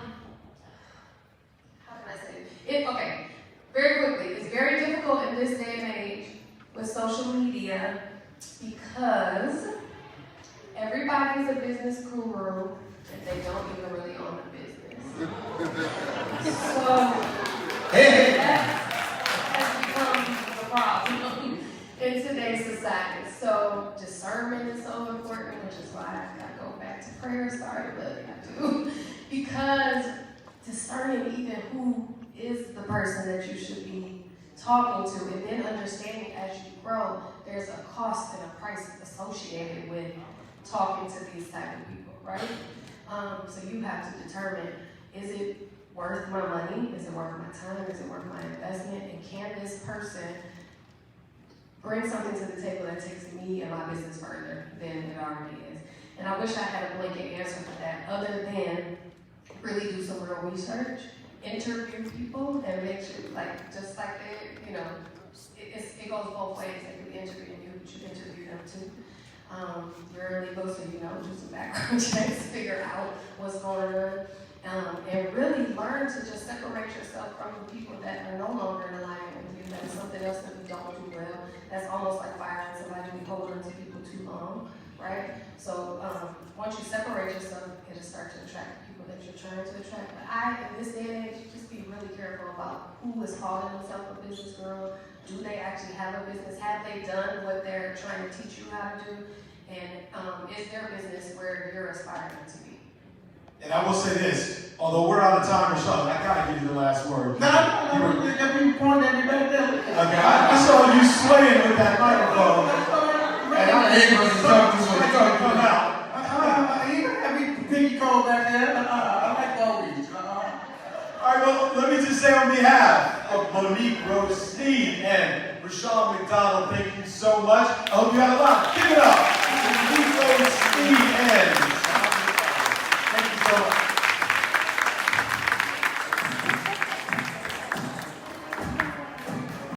How can I say it? Okay, very quickly. It's very difficult in this day and age with social media because everybody's a business guru and they don't even really own a business. So that's become the problem in today's society. So discernment is so important, which is why I gotta go back to prayer. Sorry, but I do. Because discerning even who is the person that you should be talking to, and then understanding as you grow, there's a cost and a price associated with talking to these type of people, right? So you have to determine, is it worth my money? Is it worth my time? Is it worth my investment? And can this person bring something to the table that takes me and my business further than it already is? And I wish I had a blanket answer for that, other than really do some real research, interview people, and make sure, like, just like they, it goes both ways. They could interview you, but you interview them too. You're legal, so do some background checks, figure out what's going on, and really learn to just separate yourself from the people that are no longer in alignment with you. That's something else that we don't do well. That's almost like firing somebody who hold on to people too long, right? So once you separate yourself, it'll start to attract people that you're trying to attract. But in this day and age, just be really careful about who is calling themselves a business girl. Do they actually have a business? Have they done what they're trying to teach you how to do? And is their business where you're aspiring to be? And I will say this, although we're out of time, Rashawn, I gotta give you the last word. No, you pointed at me back there. Okay, I saw you swaying with that microphone. And I hate when you talk this way. Come out. You don't have me pinky cold back there. I like all these. All right, well, let me just say on behalf of Monique Rose Sneed and Rashawn McDonald, thank you so much. I hope you had a lot. Give it up. Monique Rose Sneed and